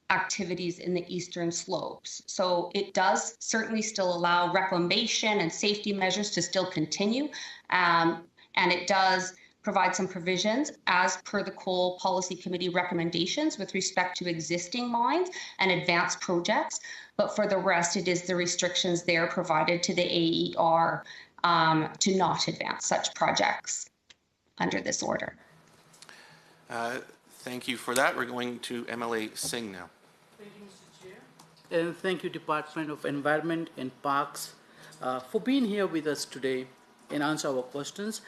activities in the Eastern Slopes. So it does certainly still allow reclamation and safety measures to still continue. And it does provide some provisions as per the Coal Policy Committee recommendations with respect to existing mines and advanced projects. But for the rest, it is the restrictions there provided to the AER to not advance such projects under this order. Thank you for that. We're going to MLA Singh now. Thank you, Mr. Chair. And thank you, Department of Environment and Parks, for being here with us today and answer our questions.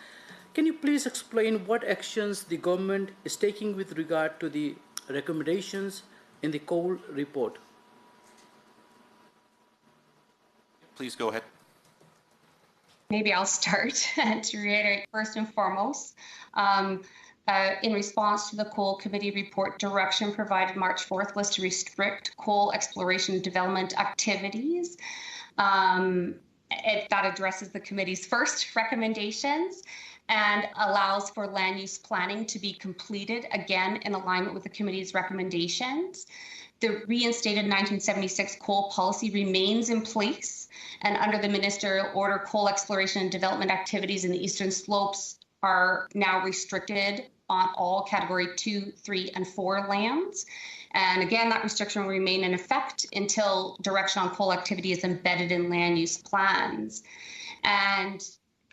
Can you please explain what actions the government is taking with regard to the recommendations in the coal report? Please go ahead. Maybe I'll start to reiterate first and foremost. In response to the Coal Committee report, direction provided March 4th was to restrict coal exploration and development activities. That addresses the committee's first recommendations and allows for land use planning to be completed, again, in alignment with the committee's recommendations. The reinstated 1976 coal policy remains in place, and under the ministerial order, coal exploration and development activities in the Eastern Slopes are now restricted on all Category 2, 3, and 4 lands. And again, that restriction will remain in effect until direction on coal activity is embedded in land use plans. And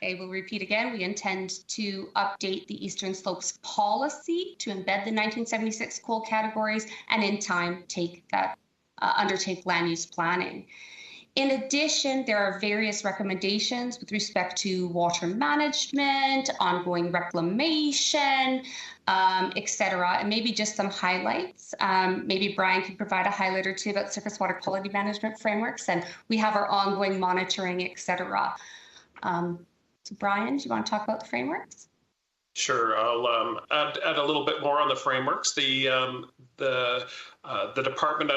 I will repeat again, we intend to update the Eastern Slopes policy to embed the 1976 coal categories and in time take that, undertake land use planning. In addition, there are various recommendations with respect to water management, ongoing reclamation, etc. And maybe just some highlights. Maybe Brian could provide a highlight or two about surface water quality management frameworks, and we have our ongoing monitoring, etc. So Brian, do you want to talk about the frameworks? Sure, I'll add a little bit more on the frameworks. The department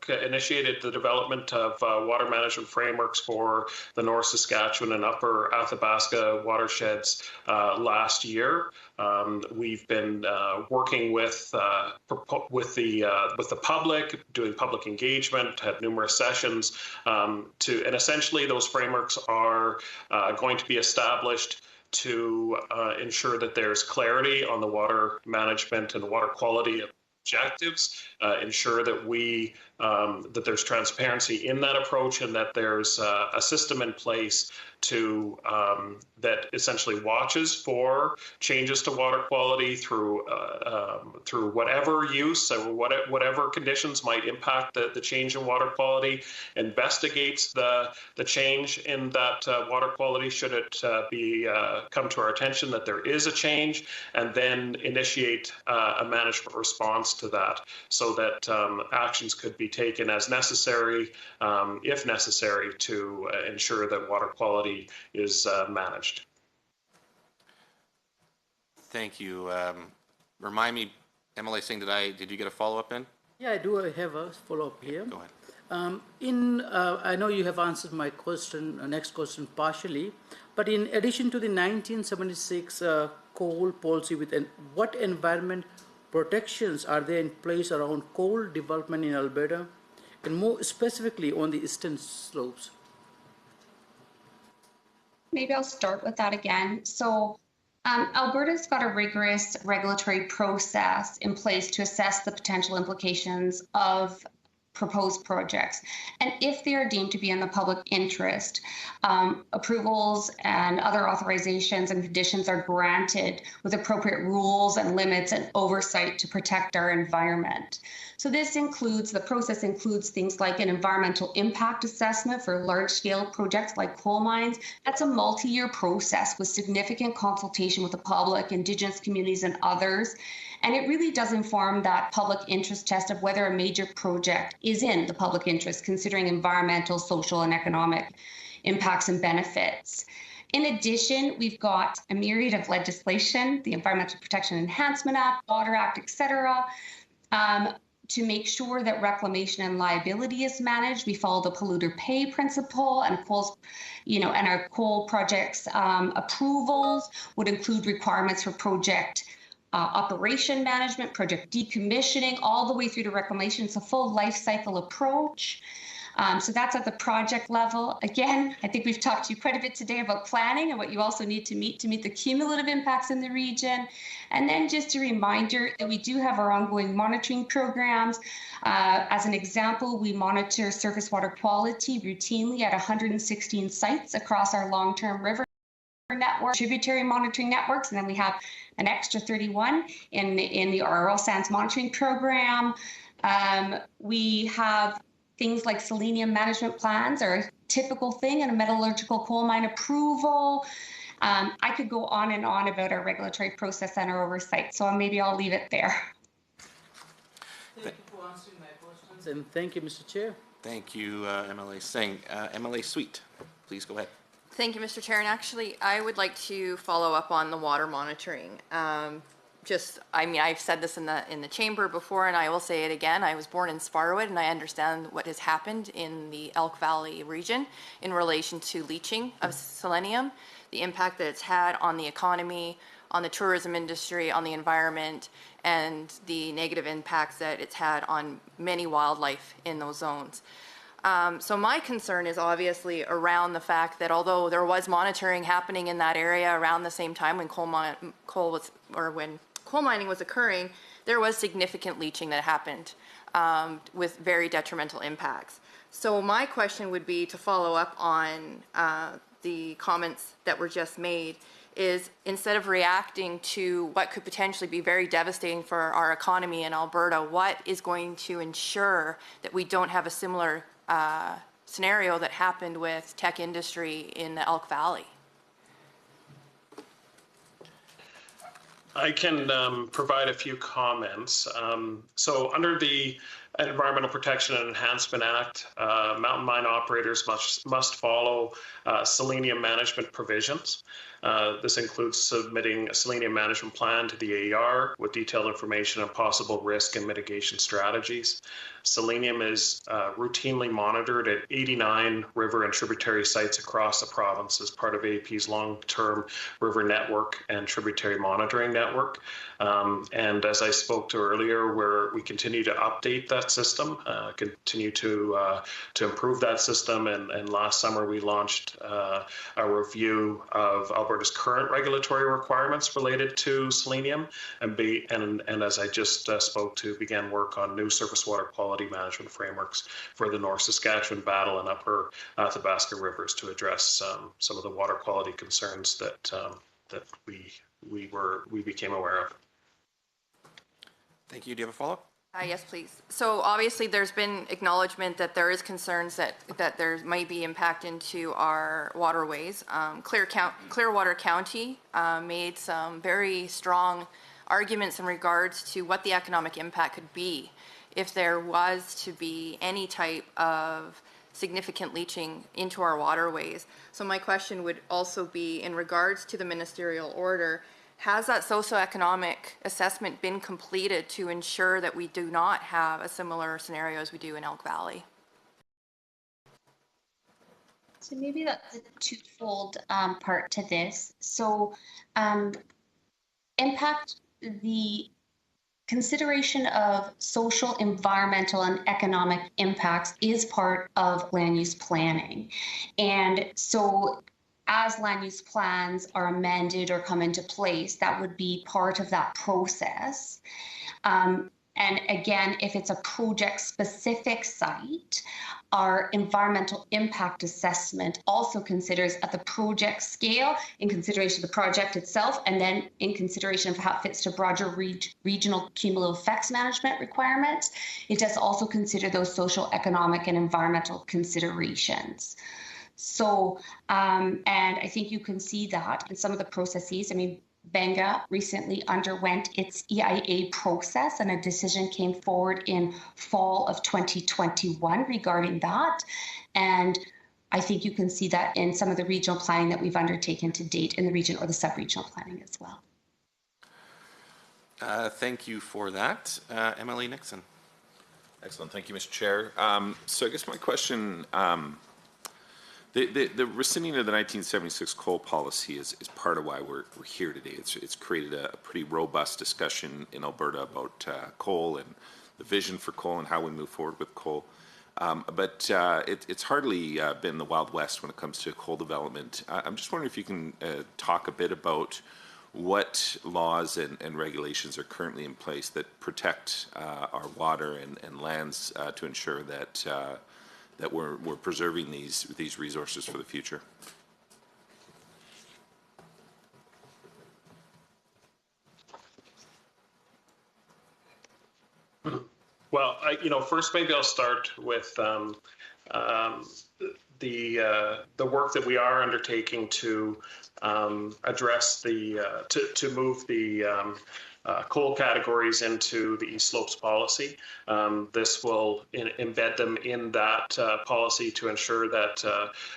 initiated the development of water management frameworks for the North Saskatchewan and Upper Athabasca watersheds last year. We've been working with the public, doing public engagement, had numerous sessions, and essentially those frameworks are going to be established to ensure that there's clarity on the water management and water quality objectives, ensure that that there's transparency in that approach, and that there's a system in place that essentially watches for changes to water quality through whatever use or whatever conditions might impact the change in water quality, investigates the change in that water quality should it come to our attention that there is a change, and then initiate a management response to that, so that actions could be taken as necessary, if necessary, to ensure that water quality is managed. Thank you. Remind me, MLA Singh, did you get a follow-up in? Yeah, I do have a follow-up here. Go ahead. I know you have answered my next question partially, but in addition to the 1976 coal policy, what environment protections are there in place around coal development in Alberta, and more specifically on the eastern slopes? Maybe I'll start with that again. So Alberta's got a rigorous regulatory process in place to assess the potential implications of proposed projects. And if they are deemed to be in the public interest, approvals and other authorizations and conditions are granted with appropriate rules and limits and oversight to protect our environment. So the process includes things like an environmental impact assessment for large-scale projects like coal mines. That's a multi-year process with significant consultation with the public, Indigenous communities, and others. And it really does inform that public interest test of whether a major project is in the public interest, considering environmental, social, and economic impacts and benefits. In addition, we've got a myriad of legislation, the Environmental Protection Enhancement Act, Water Act, etc., to make sure that reclamation and liability is managed. We follow the polluter pay principle, and and our coal projects approvals would include requirements for project operation management, project decommissioning, all the way through to reclamation. It's a full life cycle approach. So that's at the project level. Again, I think we've talked to you quite a bit today about planning and what you also need to meet the cumulative impacts in the region. And then just a reminder that we do have our ongoing monitoring programs. As an example, we monitor surface water quality routinely at 116 sites across our long-term river network, tributary monitoring networks, and then we have an extra 31 in our oil sands monitoring program. We have things like selenium management plans are a typical thing in a metallurgical coal mine approval. I could go on and on about our regulatory process and our oversight, so maybe I'll leave it there. Thank you for answering my questions, and thank you, Mr. Chair. Thank you, MLA Singh. MLA Sweet, please go ahead. Thank you, Mr. Chair. And actually, I would like to follow up on the water monitoring. I've said this in the chamber before, and I will say it again. I was born in Sparwood, and I understand what has happened in the Elk Valley region in relation to leaching of selenium, the impact that it's had on the economy, on the tourism industry, on the environment, and the negative impacts that it's had on many wildlife in those zones. So my concern is obviously around the fact that although there was monitoring happening in that area around the same time when when coal mining was occurring, there was significant leaching that happened with very detrimental impacts. So my question would be, to follow up on the comments that were just made, is instead of reacting to what could potentially be very devastating for our economy in Alberta, what is going to ensure that we don't have a similar scenario that happened with tech industry in the Elk Valley? I can provide a few comments. So under the Environmental Protection and Enhancement Act, mountain mine operators must follow selenium management provisions. This includes submitting a selenium management plan to the AER with detailed information on possible risk and mitigation strategies. Selenium is routinely monitored at 89 river and tributary sites across the province as part of AP's long-term river network and tributary monitoring network. And as I spoke to earlier, we continue to update that system, continue to improve that system. And last summer we launched a review of Alberta's current regulatory requirements related to selenium, and as I just spoke to, began work on new surface water quality management frameworks for the North Saskatchewan, Battle, and Upper Athabasca rivers to address some of the water quality concerns that we became aware of. Thank you. Do you have a follow-up? Yes, please. So obviously there's been acknowledgement that there is concerns that there might be impact into our waterways. Clearwater County made some very strong arguments in regards to what the economic impact could be if there was to be any type of significant leaching into our waterways. So my question would also be in regards to the ministerial order, has that socioeconomic assessment been completed to ensure that we do not have a similar scenario as we do in Elk Valley? So maybe that's a twofold part to this. So impact, the consideration of social, environmental, and economic impacts is part of land use planning. And so as land use plans are amended or come into place, that would be part of that process. And again, if it's a project-specific site, our environmental impact assessment also considers at the project scale, in consideration of the project itself, and then in consideration of how it fits to broader regional cumulative effects management requirements. It does also consider those social, economic, and environmental considerations. So, and I think you can see that in some of the processes. I mean, Benga recently underwent its EIA process, and a decision came forward in fall of 2021 regarding that. And I think you can see that in some of the regional planning that we've undertaken to date in the region or the sub-regional planning as well. Thank you for that. Emily Nixon. Excellent. Thank you, Mr. Chair. So I guess my question, the rescinding of the 1976 coal policy is part of why we're here today. It's created a pretty robust discussion in Alberta about coal and the vision for coal and how we move forward with coal. But it's hardly been the Wild West when it comes to coal development. I'm just wondering if you can talk a bit about what laws and regulations are currently in place that protect our water and lands to ensure that that we're preserving these resources for the future. Well, first maybe I'll start with the work that we are undertaking to address to move the coal categories into the East Slopes policy. This will embed them in that policy to ensure that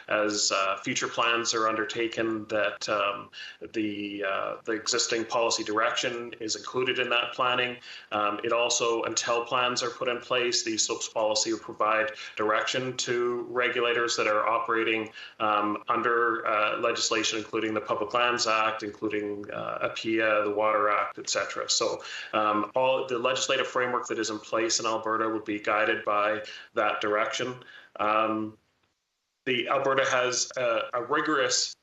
as future plans are undertaken, that the existing policy direction is included in that planning. It also, until plans are put in place, the East Slopes policy will provide direction to regulators that are operating under legislation, including the Public Lands Act, including APIA, the Water Act, etc. So all the legislative framework that is in place in Alberta will be guided by that direction. The Alberta has a rigorous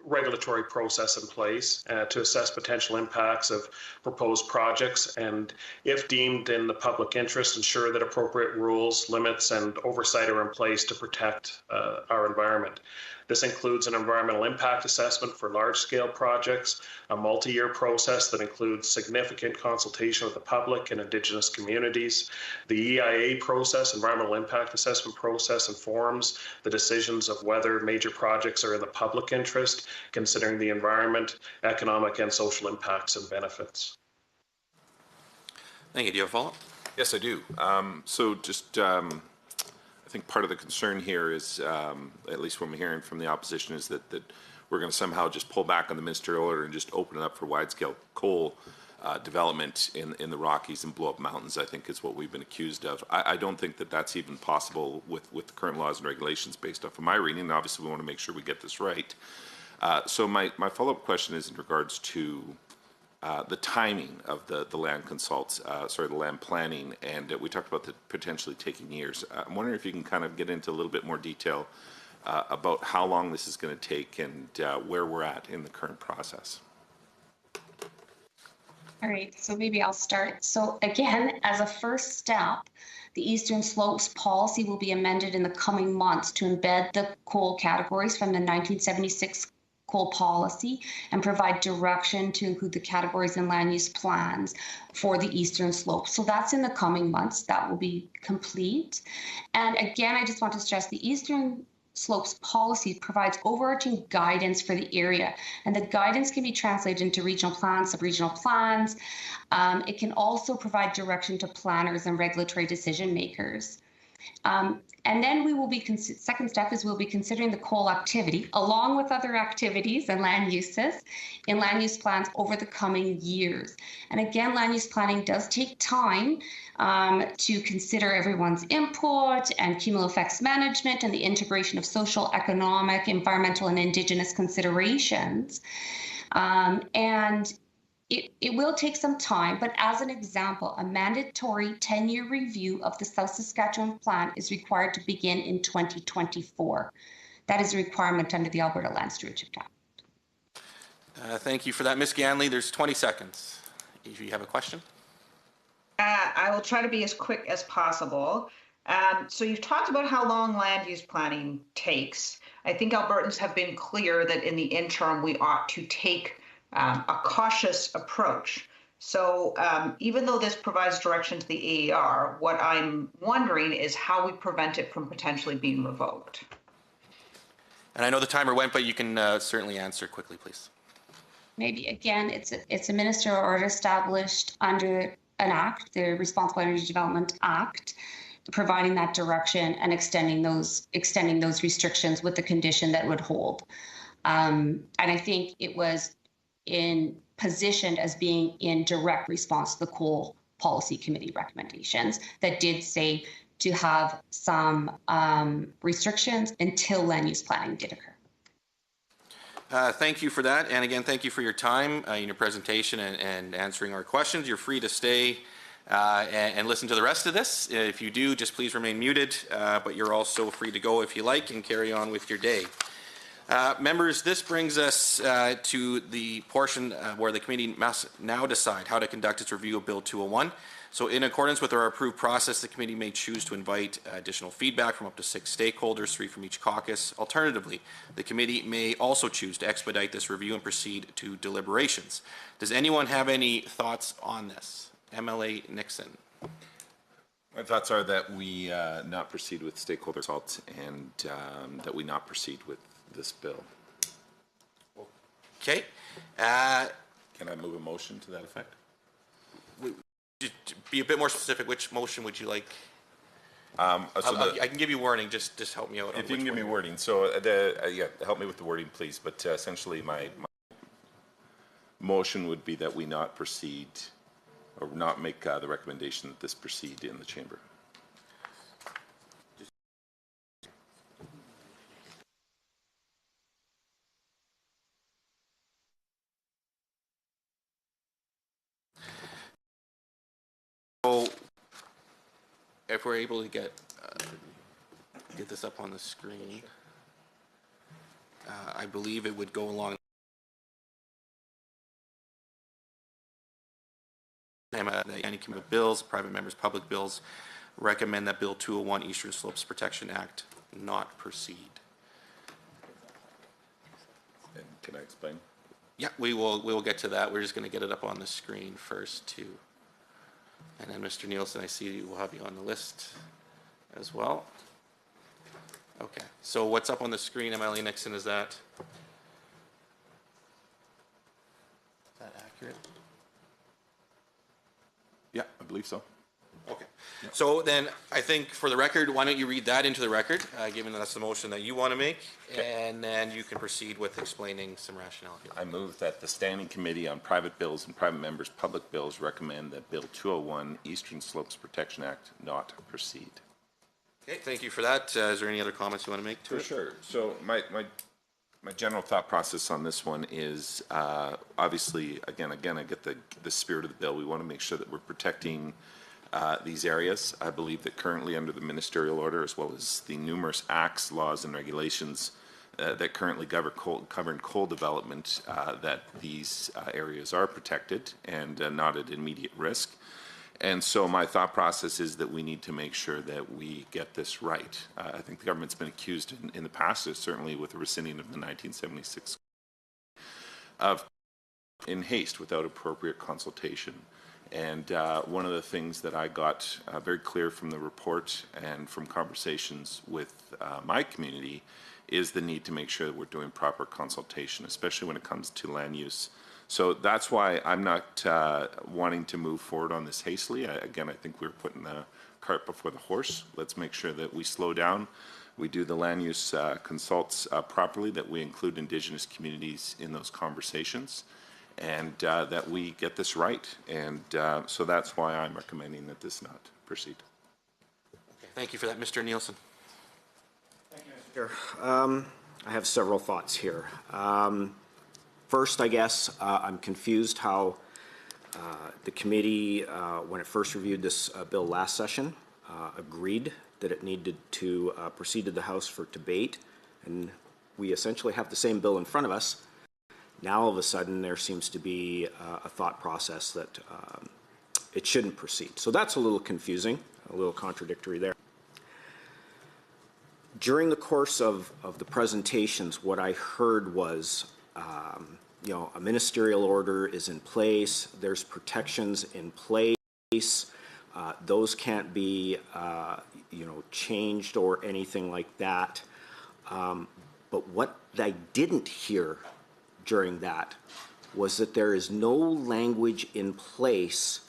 regulatory process in place to assess potential impacts of proposed projects, and if deemed in the public interest, ensure that appropriate rules, limits, and oversight are in place to protect our environment. This includes an environmental impact assessment for large-scale projects, a multi-year process that includes significant consultation with the public and Indigenous communities. The EIA process, environmental impact assessment process, informs the decisions of whether major projects are in the public interest, considering the environment, economic and social impacts and benefits. Thank you. Do you have a follow-up? Yes, I do. So just, I think part of the concern here is, at least what I'm hearing from the opposition, is that we're going to somehow just pull back on the ministerial order and just open it up for wide-scale coal development in the Rockies and blow up mountains, I think is what we've been accused of. I don't think that that's even possible with the current laws and regulations based off of my reading, and obviously we want to make sure we get this right. So my follow-up question is in regards to the timing of the land the land planning, and we talked about the potentially taking years. I'm wondering if you can kind of get into a little bit more detail about how long this is going to take and where we're at in the current process. All right, so maybe I'll start. So again, as a first step, the Eastern Slopes policy will be amended in the coming months to embed the coal categories from the 1976 coal policy and provide direction to include the categories and land use plans for the Eastern Slopes. So that's in the coming months. That will be complete. And again, I just want to stress the Eastern Slopes policy provides overarching guidance for the area, and the guidance can be translated into regional plans, sub-regional plans. It can also provide direction to planners and regulatory decision makers. And then we will be, second step is we'll be considering the coal activity along with other activities and land uses in land use plans over the coming years. And again, land use planning does take time to consider everyone's input and cumulative effects management and the integration of social, economic, environmental, and Indigenous considerations. And it will take some time, but as an example, a mandatory 10-year review of the South Saskatchewan plan is required to begin in 2024. That is a requirement under the Alberta Land Stewardship Act. Thank you for that. Ms. Ganley, there's 20 seconds. If you have a question. I will try to be as quick as possible. So you've talked about how long land use planning takes. I think Albertans have been clear that in the interim, we ought to take a cautious approach. So even though this provides direction to the AER, what I'm wondering is how we prevent it from potentially being revoked. And I know the timer went, but you can certainly answer quickly, please. Maybe again, it's a ministerial order established under an act, the Responsible Energy Development Act, providing that direction and extending those restrictions with the condition that would hold. And I think it was positioned as being in direct response to the Coal Policy Committee recommendations that did say to have some restrictions until land use planning did occur. Thank you for that. And again, thank you for your time in your presentation and answering our questions. You're free to stay and listen to the rest of this. If you do, just please remain muted, but you're also free to go if you like and carry on with your day. Members, this brings us to the portion where the committee must now decide how to conduct its review of Bill 201. So in accordance with our approved process, the committee may choose to invite additional feedback from up to 6 stakeholders, 3 from each caucus. Alternatively, the committee may also choose to expedite this review and proceed to deliberations. Does anyone have any thoughts on this? MLA Nixon. My thoughts are that we not proceed with stakeholder consults and that we not proceed with this bill. Okay. Can I move a motion to that effect? Be a bit more specific. Which motion would you like? I can give you wording. Just help me out. If you can give me wording. So yeah, help me with the wording, please. But essentially, my motion would be that we not proceed or not make the recommendation that this proceed in the chamber. So, if we're able to get this up on the screen, I believe it would go along. Any committee bills, private members' public bills, recommend that Bill 201 Eastern Slopes Protection Act not proceed. And can I explain? Yeah, we will get to that. We're just going to get it up on the screen first too. And then Mr. Nielsen, I see we'll have you on the list as well. Okay, so what's up on the screen, MLA Nixon, is that accurate? Yeah, I believe so. Okay. So then I think for the record, why don't you read that into the record, given that's the motion that you want to make, and then you can proceed with explaining some rationale here. I move that the Standing Committee on Private Bills and Private Members' Public Bills recommend that Bill 201, Eastern Slopes Protection Act, not proceed. Okay, thank you for that. Is there any other comments you want to make to it? For sure. So my general thought process on this one is obviously, again, I get the spirit of the bill. We want to make sure that we're protecting these areas. I believe that currently under the ministerial order, as well as the numerous acts, laws, and regulations that currently govern coal development, that these areas are protected and not at immediate risk. And so my thought process is that we need to make sure that we get this right. I think the government's been accused in the past, certainly with the rescinding of the 1976 of in haste without appropriate consultation. And one of the things that I got very clear from the report and from conversations with my community is the need to make sure that we're doing proper consultation, especially when it comes to land use. So that's why I'm not wanting to move forward on this hastily. Again, I think we're putting the cart before the horse. Let's make sure that we slow down, we do the land use consults properly, that we include Indigenous communities in those conversations, and that we get this right. And so that's why I'm recommending that this not proceed. Okay, thank you for that. Mr. Nielsen. Thank you, Mr. Chair. I have several thoughts here. First, I guess I'm confused how the committee, when it first reviewed this bill last session, agreed that it needed to proceed to the House for debate, and we essentially have the same bill in front of us. Now, all of a sudden, there seems to be a thought process that it shouldn't proceed. So that's a little confusing, a little contradictory there. During the course of the presentations, what I heard was you know, a ministerial order is in place, there's protections in place, those can't be, you know, changed or anything like that. But what I didn't hear during that was that there is no language in place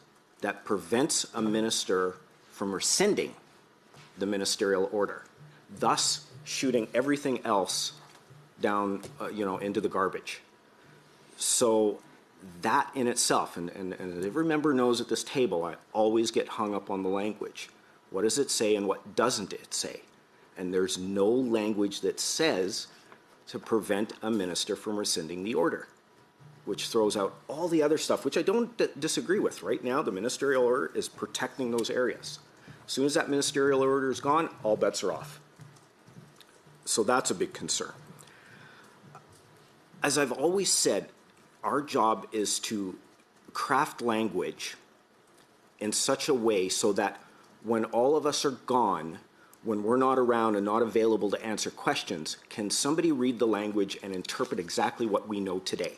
that prevents a minister from rescinding the ministerial order, thus shooting everything else down, you know, into the garbage. So that in itself, and every member knows at this table, I always get hung up on the language. What does it say and what doesn't it say? And there's no language that says to prevent a minister from rescinding the order, which throws out all the other stuff, which I don't disagree with. Right now, the ministerial order is protecting those areas. As soon as that ministerial order is gone, all bets are off. So that's a big concern. As I've always said, our job is to craft language in such a way so that when all of us are gone, when we're not around and not available to answer questions, can somebody read the language and interpret exactly what we know today?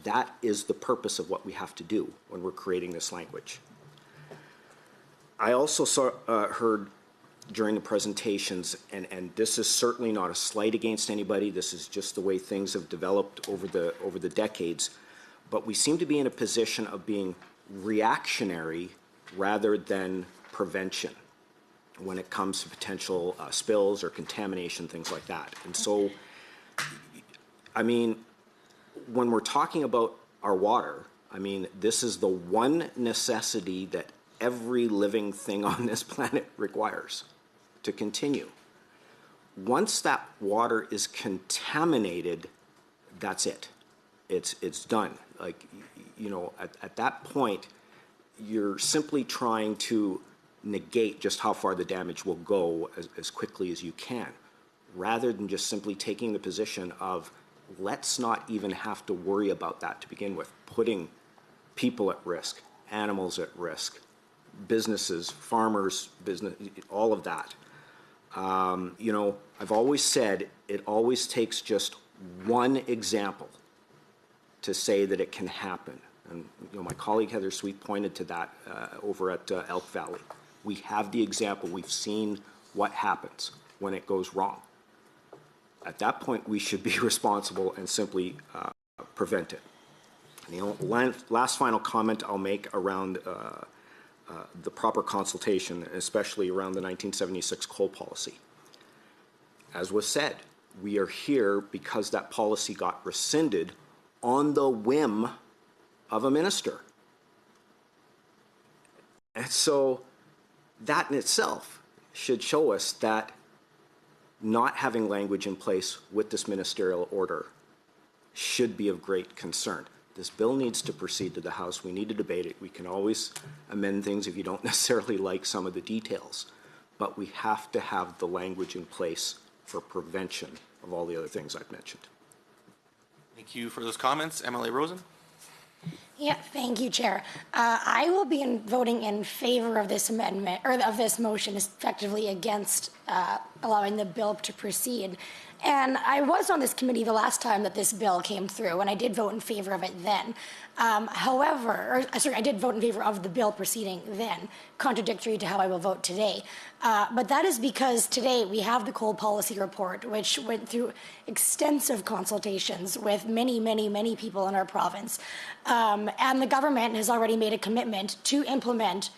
That is the purpose of what we have to do when we're creating this language. I also heard during the presentations, and this is certainly not a slight against anybody, this is just the way things have developed over the decades, but we seem to be in a position of being reactionary rather than prevention when it comes to potential spills or contamination, things like that. And so, I mean, when we're talking about our water, I mean, this is the one necessity that every living thing on this planet requires to continue. Once that water is contaminated, that's it. It's done. Like, you know, at that point, you're simply trying to negate just how far the damage will go as quickly as you can, rather than just simply taking the position of let's not even have to worry about that to begin with, putting people at risk, animals at risk, businesses, farmers, business, all of that. You know, I've always said it always takes just one example to say that it can happen. And my colleague Heather Sweet pointed to that over at Elk Valley. We have the example. We've seen what happens when it goes wrong. At that point, we should be responsible and simply prevent it. And the last final comment I'll make around the proper consultation, especially around the 1976 coal policy. As was said, we are here because that policy got rescinded on the whim of a minister. And so that in itself should show us that not having language in place with this ministerial order should be of great concern. This bill needs to proceed to the House. We need to debate it. We can always amend things if you don't necessarily like some of the details, but we have to have the language in place for prevention of all the other things I've mentioned. Thank you for those comments. MLA Rosen? Yeah, thank you, Chair. I will be voting in favor of this amendment, or of this motion, effectively against allowing the bill to proceed. And I was on this committee the last time that this bill came through, and I did vote in favor of it then. I did vote in favor of the bill proceeding then, contradictory to how I will vote today. But that is because today we have the coal policy report, which went through extensive consultations with many, many, many people in our province. And the government has already made a commitment to implement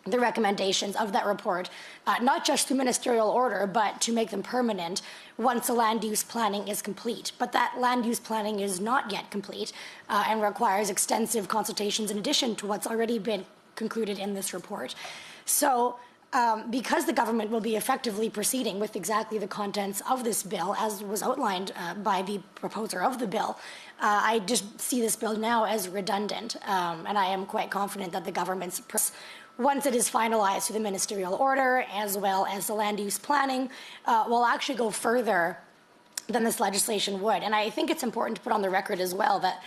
the recommendations of that report, not just through ministerial order, but to make them permanent once the land use planning is complete. But that land use planning is not yet complete and requires extensive consultations in addition to what's already been concluded in this report. So because the government will be effectively proceeding with exactly the contents of this bill, as was outlined by the proposer of the bill, I just see this bill now as redundant, and I am quite confident that the government's once it is finalized through the ministerial order, as well as the land use planning, will actually go further than this legislation would. And I think it's important to put on the record as well that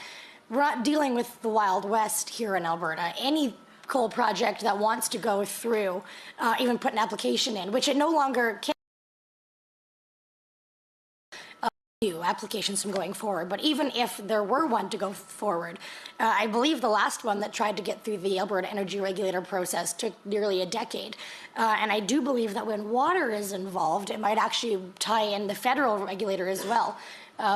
we're not dealing with the Wild West here in Alberta. Any coal project that wants to go through, even put an application in, which it no longer can do applications from going forward. But even if there were one to go forward, I believe the last one that tried to get through the Alberta Energy Regulator process took nearly a decade. And I do believe that when water is involved, it might actually tie in the federal regulator as well,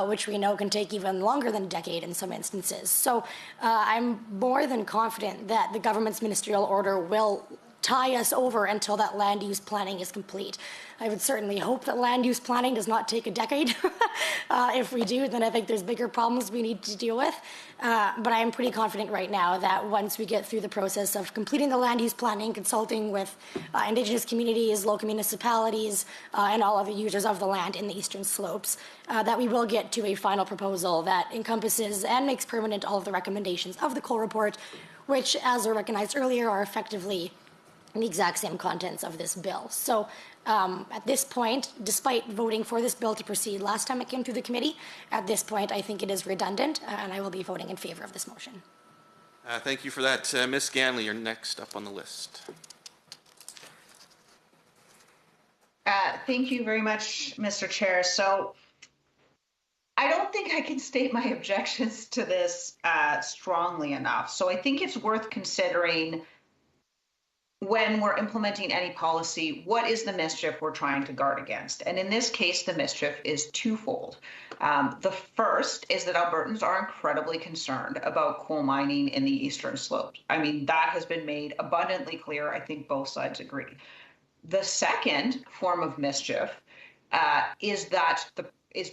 which we know can take even longer than a decade in some instances. So I'm more than confident that the government's ministerial order will tie us over until that land use planning is complete. I would certainly hope that land use planning does not take a decade. If we do, then I think there's bigger problems we need to deal with. But I am pretty confident right now that once we get through the process of completing the land use planning, consulting with Indigenous communities, local municipalities, and all other users of the land in the Eastern Slopes, that we will get to a final proposal that encompasses and makes permanent all of the recommendations of the coal report, which, as were recognized earlier, are effectively the exact same contents of this bill. So at this point, despite voting for this bill to proceed last time it came through the committee, at this point I think it is redundant, and I will be voting in favor of this motion. Thank you for that. Ms. Ganley, you're next up on the list. Thank you very much, Mr. Chair. So I don't think I can state my objections to this strongly enough. So I think it's worth considering when we're implementing any policy, what is the mischief we're trying to guard against? And in this case, the mischief is twofold. The first is that Albertans are incredibly concerned about coal mining in the Eastern Slopes. I mean, that has been made abundantly clear. I think both sides agree. The second form of mischief is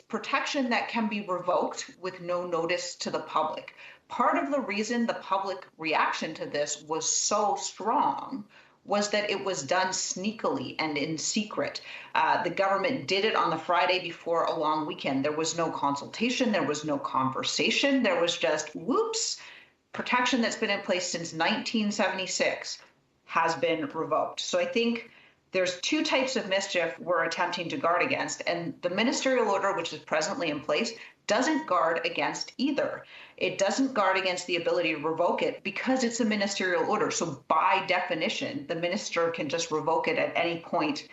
protection that can be revoked with no notice to the public. Part of the reason the public reaction to this was so strong was that it was done sneakily and in secret. The government did it on the Friday before a long weekend. There was no consultation. There was no conversation. There was just, whoops, protection that's been in place since 1976 has been revoked. So I think there's two types of mischief we're attempting to guard against, and the ministerial order, which is presently in place, doesn't guard against either. It doesn't guard against the ability to revoke it because it's a ministerial order. So by definition, the minister can just revoke it at any point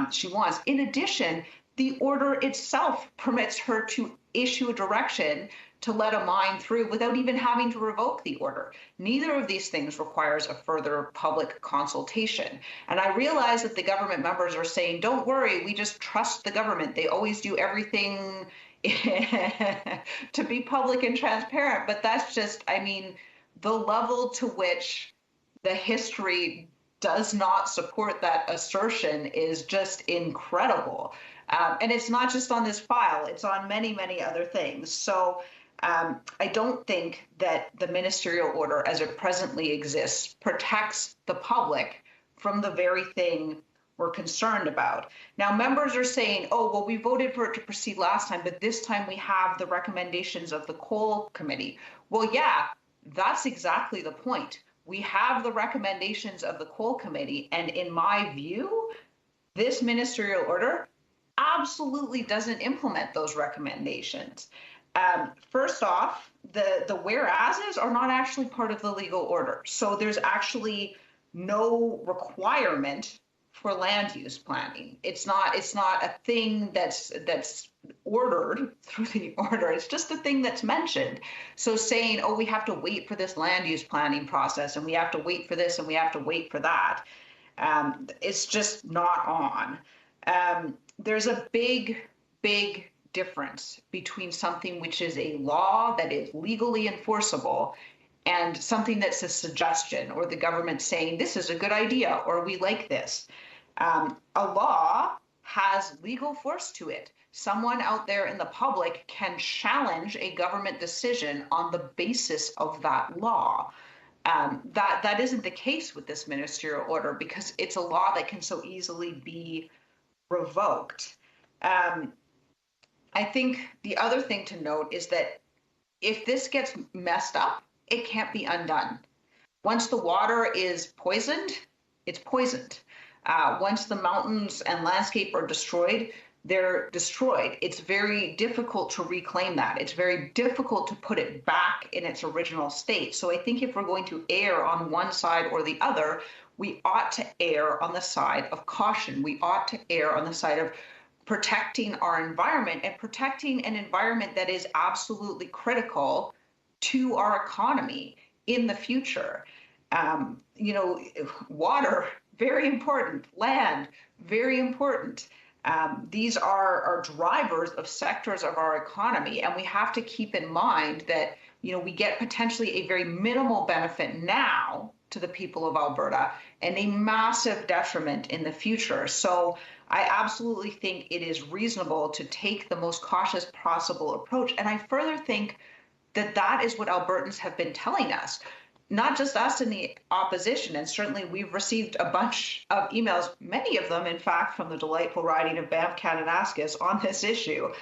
she wants. In addition, the order itself permits her to issue a direction to let a mine through without even having to revoke the order. Neither of these things requires a further public consultation. And I realize that the government members are saying, don't worry, we just trust the government. They always do everything to be public and transparent. But that's just, I mean, the level to which the history does not support that assertion is just incredible. And it's not just on this file, it's on many, many other things. So I don't think that the ministerial order as it presently exists protects the public from the very thing we're concerned about. Now, members are saying, oh, well, we voted for it to proceed last time, but this time we have the recommendations of the coal committee. Well, yeah, that's exactly the point. We have the recommendations of the coal committee, and in my view, this ministerial order absolutely doesn't implement those recommendations. First off, the whereases are not actually part of the legal order. So there's actually no requirement for land use planning. It's not a thing that's ordered through the order. It's just a thing that's mentioned. So saying, oh, we have to wait for this land use planning process, and we have to wait for this, and we have to wait for that, it's just not on. There's a big difference between something which is a law that is legally enforceable and something that's a suggestion, or the government saying this is a good idea, or we like this. A law has legal force to it. Someone out there in the public can challenge a government decision on the basis of that law. That isn't the case with this ministerial order, because it's a law that can so easily be revoked. I think the other thing to note is that if this gets messed up, it can't be undone. Once the water is poisoned, it's poisoned. Once the mountains and landscape are destroyed, they're destroyed. It's very difficult to reclaim that. It's very difficult to put it back in its original state. So I think if we're going to err on one side or the other, we ought to err on the side of caution. We ought to err on the side of protecting our environment, and protecting an environment that is absolutely critical to our economy in the future. Water, very important. Land, very important. These are drivers of sectors of our economy, and we have to keep in mind that we get potentially a very minimal benefit now to the people of Alberta and a massive detriment in the future. So I absolutely think it is reasonable to take the most cautious possible approach. And I further think that that is what Albertans have been telling us, not just us in the opposition. And certainly we've received a bunch of emails, many of them, in fact, from the delightful riding of Banff Kananaskis on this issue.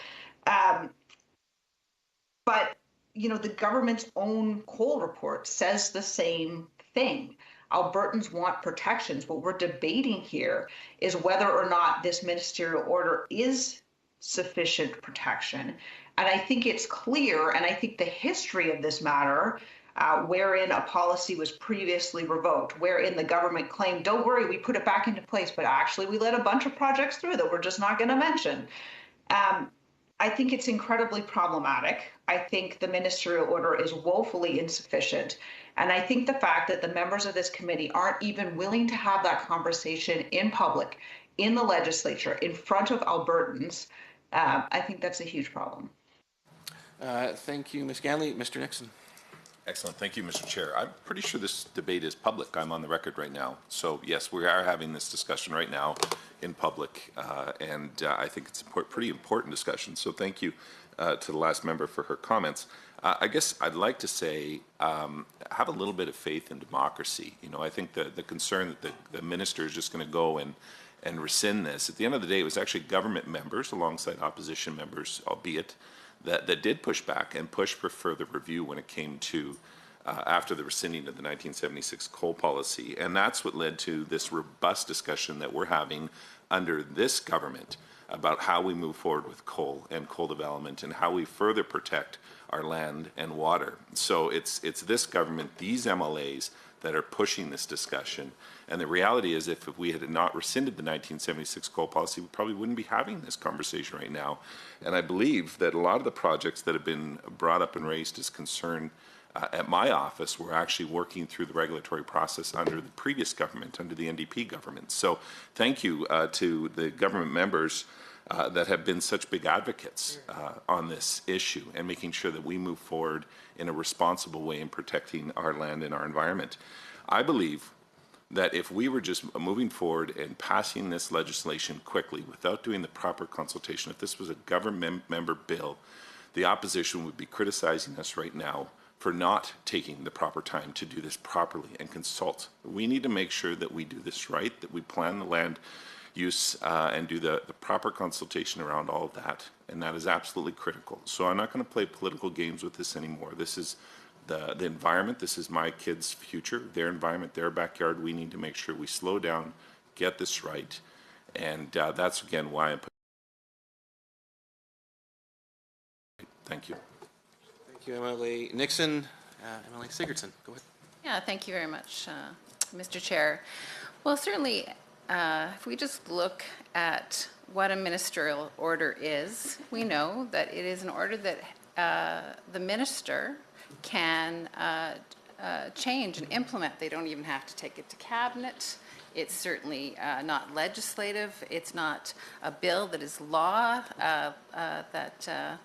But, the government's own coal report says the same thing. Albertans want protections. What we're debating here is whether or not this ministerial order is sufficient protection. And I think it's clear, and I think the history of this matter, wherein a policy was previously revoked, wherein the government claimed, don't worry, we put it back into place, but actually we let a bunch of projects through that we're just not going to mention. I think it's incredibly problematic. I think the ministerial order is woefully insufficient. And I think the fact that the members of this committee aren't even willing to have that conversation in public, in the legislature, in front of Albertans, I think that's a huge problem. Thank you, Ms. Ganley. Mr. Nixon. Excellent. Thank you, Mr. Chair. I'm pretty sure this debate is public. I'm on the record right now. So, yes, we are having this discussion right now in public, and I think it's a pretty important discussion. So thank you to the last member for her comments. I guess I'd like to say have a little bit of faith in democracy. I think the concern that the minister is just going to go and rescind this, at the end of the day, it was actually government members alongside opposition members, albeit, that did push back and push for further review when it came to after the rescinding of the 1976 coal policy. And that's what led to this robust discussion that we're having under this government about how we move forward with coal and coal development and how we further protect our land and water. So it's this government, these MLAs, that are pushing this discussion. And the reality is, if we had not rescinded the 1976 coal policy, we probably wouldn't be having this conversation right now. And I believe that a lot of the projects that have been brought up and raised as concern at my office were actually working through the regulatory process under the previous government, under the NDP government. So thank you to the government members that have been such big advocates on this issue and making sure that we move forward in a responsible way in protecting our land and our environment. I believe that if we were just moving forward and passing this legislation quickly without doing the proper consultation, if this was a government member bill, the opposition would be criticizing us right now for not taking the proper time to do this properly and consult. We need to make sure that we do this right, that we plan the land use and do the proper consultation around all of that, and that is absolutely critical. So I'm not going to play political games with this anymore. This is the environment. This is my kids' future, their environment, their backyard. We need to make sure we slow down, get this right, and that's again why I'm. Thank you. Thank you, MLA Nixon. MLA Sigurdsson, go ahead. Yeah, thank you very much, Mr. Chair. Well, certainly, if we just look at what a ministerial order is, we know that it is an order that the minister can change and implement. They don't even have to take it to cabinet. It's certainly not legislative. It's not a bill that is law. That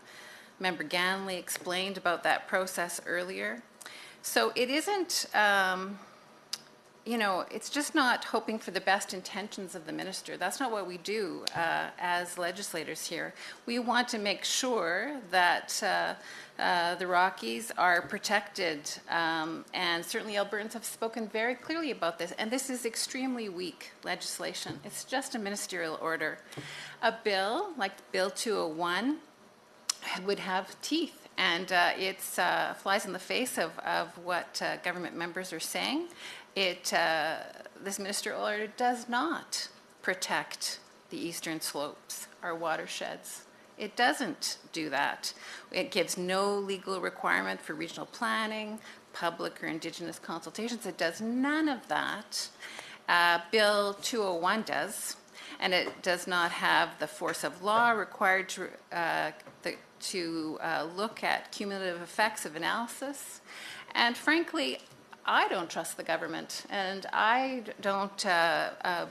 Member Ganley explained about that process earlier. So it isn't, you know, it's just not hoping for the best intentions of the minister. That's not what we do as legislators here. We want to make sure that the Rockies are protected, and certainly Albertans have spoken very clearly about this, and this is extremely weak legislation. It's just a ministerial order. A bill like Bill 201 would have teeth, and it flies in the face of what government members are saying. This ministerial order does not protect the eastern slopes, our watersheds. It doesn't do that. It gives no legal requirement for regional planning, public or Indigenous consultations. It does none of that. Bill 201 does, and it does not have the force of law required to look at cumulative effects of analysis. And frankly, I don't trust the government, and I don't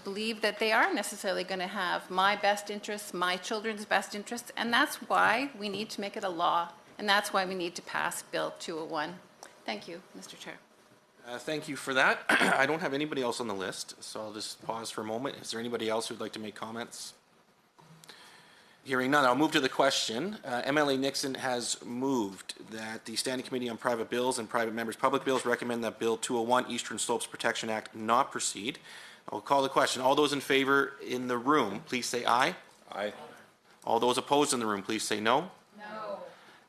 believe that they are necessarily going to have my best interests, my children's best interests, and that's why we need to make it a law, and that's why we need to pass Bill 201. Thank you, Mr. Chair. Thank you for that. I don't have anybody else on the list, so I'll just pause for a moment. Is there anybody else who'd like to make comments? Hearing none, I'll move to the question. MLA Nixon has moved that the Standing Committee on Private Bills and Private Members' Public Bills recommend that Bill 201, Eastern Slopes Protection Act, not proceed. I'll call the question. All those in favor in the room, please say aye. Aye. All those opposed in the room, please say no. No.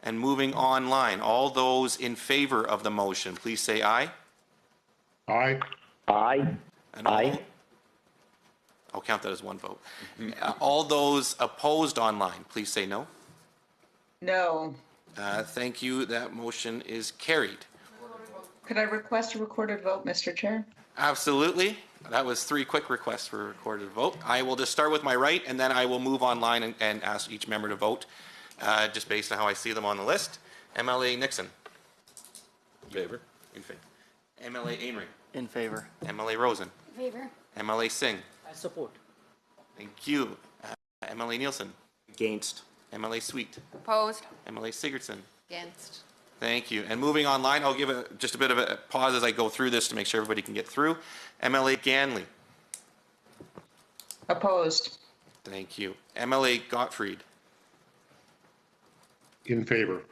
And moving online, all those in favor of the motion, please say aye. Aye. Aye. And Aye. I'll count that as one vote. All those opposed online, please say no. No. Thank you. That motion is carried. Could I request a recorded vote, Mr. Chair? Absolutely. That was 3 quick requests for a recorded vote. I will just start with my right, and then I will move online and ask each member to vote, just based on how I see them on the list. MLA Nixon. In favor. In favor. MLA Amory. In favor. MLA Rosen. In favor. MLA Singh. I support. Thank you. MLA Nielsen. Against. MLA Sweet. Opposed? MLA Sigurdsson. Against. Thank you. And moving online, I'll give just a bit of a pause as I go through this to make sure everybody can get through. MLA Ganley. Opposed. Thank you. MLA Gottfried. In favor.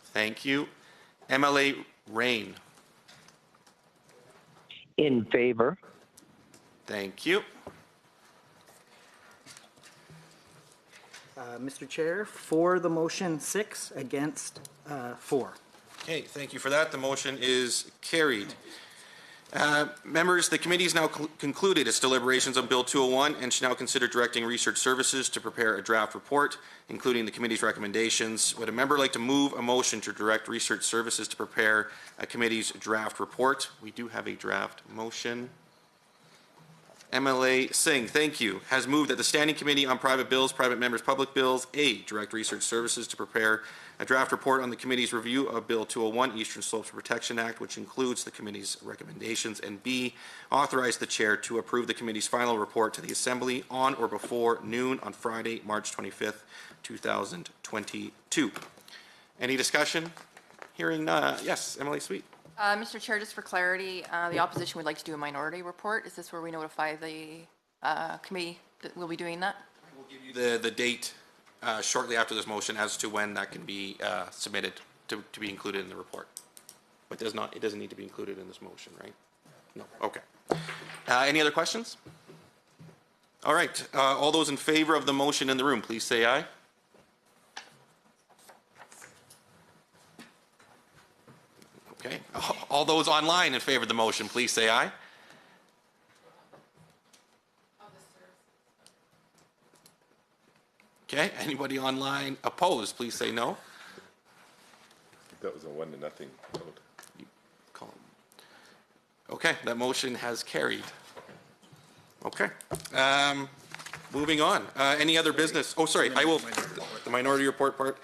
Thank you. MLA Rain. In favor. Thank you. Mr. Chair, for the motion 6, against 4. Okay, thank you for that. The motion is carried. Members, the committee has now concluded its deliberations on Bill 201 and should now consider directing Research Services to prepare a draft report, including the committee's recommendations. Would a member like to move a motion to direct Research Services to prepare a committee's draft report? We do have a draft motion. MLA Singh, thank you, has moved that the Standing Committee on Private Bills, Private Members' Public Bills, A, direct Research Services to prepare a draft report on the committee's review of Bill 201, Eastern Slopes Protection Act, which includes the committee's recommendations, and B, authorize the chair to approve the committee's final report to the Assembly on or before noon on Friday, March 25th, 2022. Any discussion? Hearing none. Yes, Emily Sweet. Mr. Chair, just for clarity, the opposition would like to do a minority report. Is this where we notify the committee that we'll be doing that? We'll give you the date shortly after this motion as to when that can be submitted to be included in the report. But it doesn't need to be included in this motion, right? No. Okay. Any other questions? All right. All those in favor of the motion in the room, please say aye. Okay. All those online in favor of the motion, please say aye. Okay. Anybody online opposed, please say no. That was a 1-0 vote. Okay, that motion has carried. Okay. Moving on. Any other business? Oh, sorry. I will. The minority report part.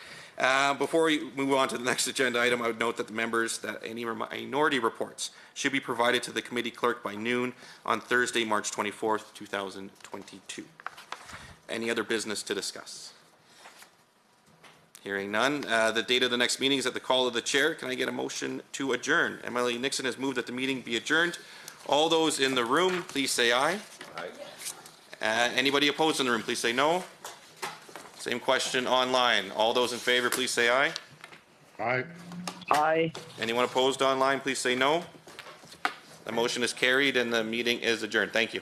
Before we move on to the next agenda item, I would note that the members that any minority reports should be provided to the committee clerk by noon on Thursday, March 24th, 2022. Any other business to discuss? Hearing none. The date of the next meeting is at the call of the chair. Can I get a motion to adjourn? MLA Nixon has moved that the meeting be adjourned. All those in the room, please say aye. Aye. Anybody opposed in the room, please say no. Same question online. All those in favor, please say aye. Aye. Aye. Anyone opposed online, please say no. The motion is carried and the meeting is adjourned. Thank you.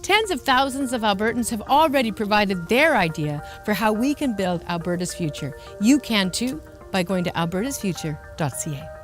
Tens of thousands of Albertans have already provided their idea for how we can build Alberta's future. You can too by going to albertasfuture.ca.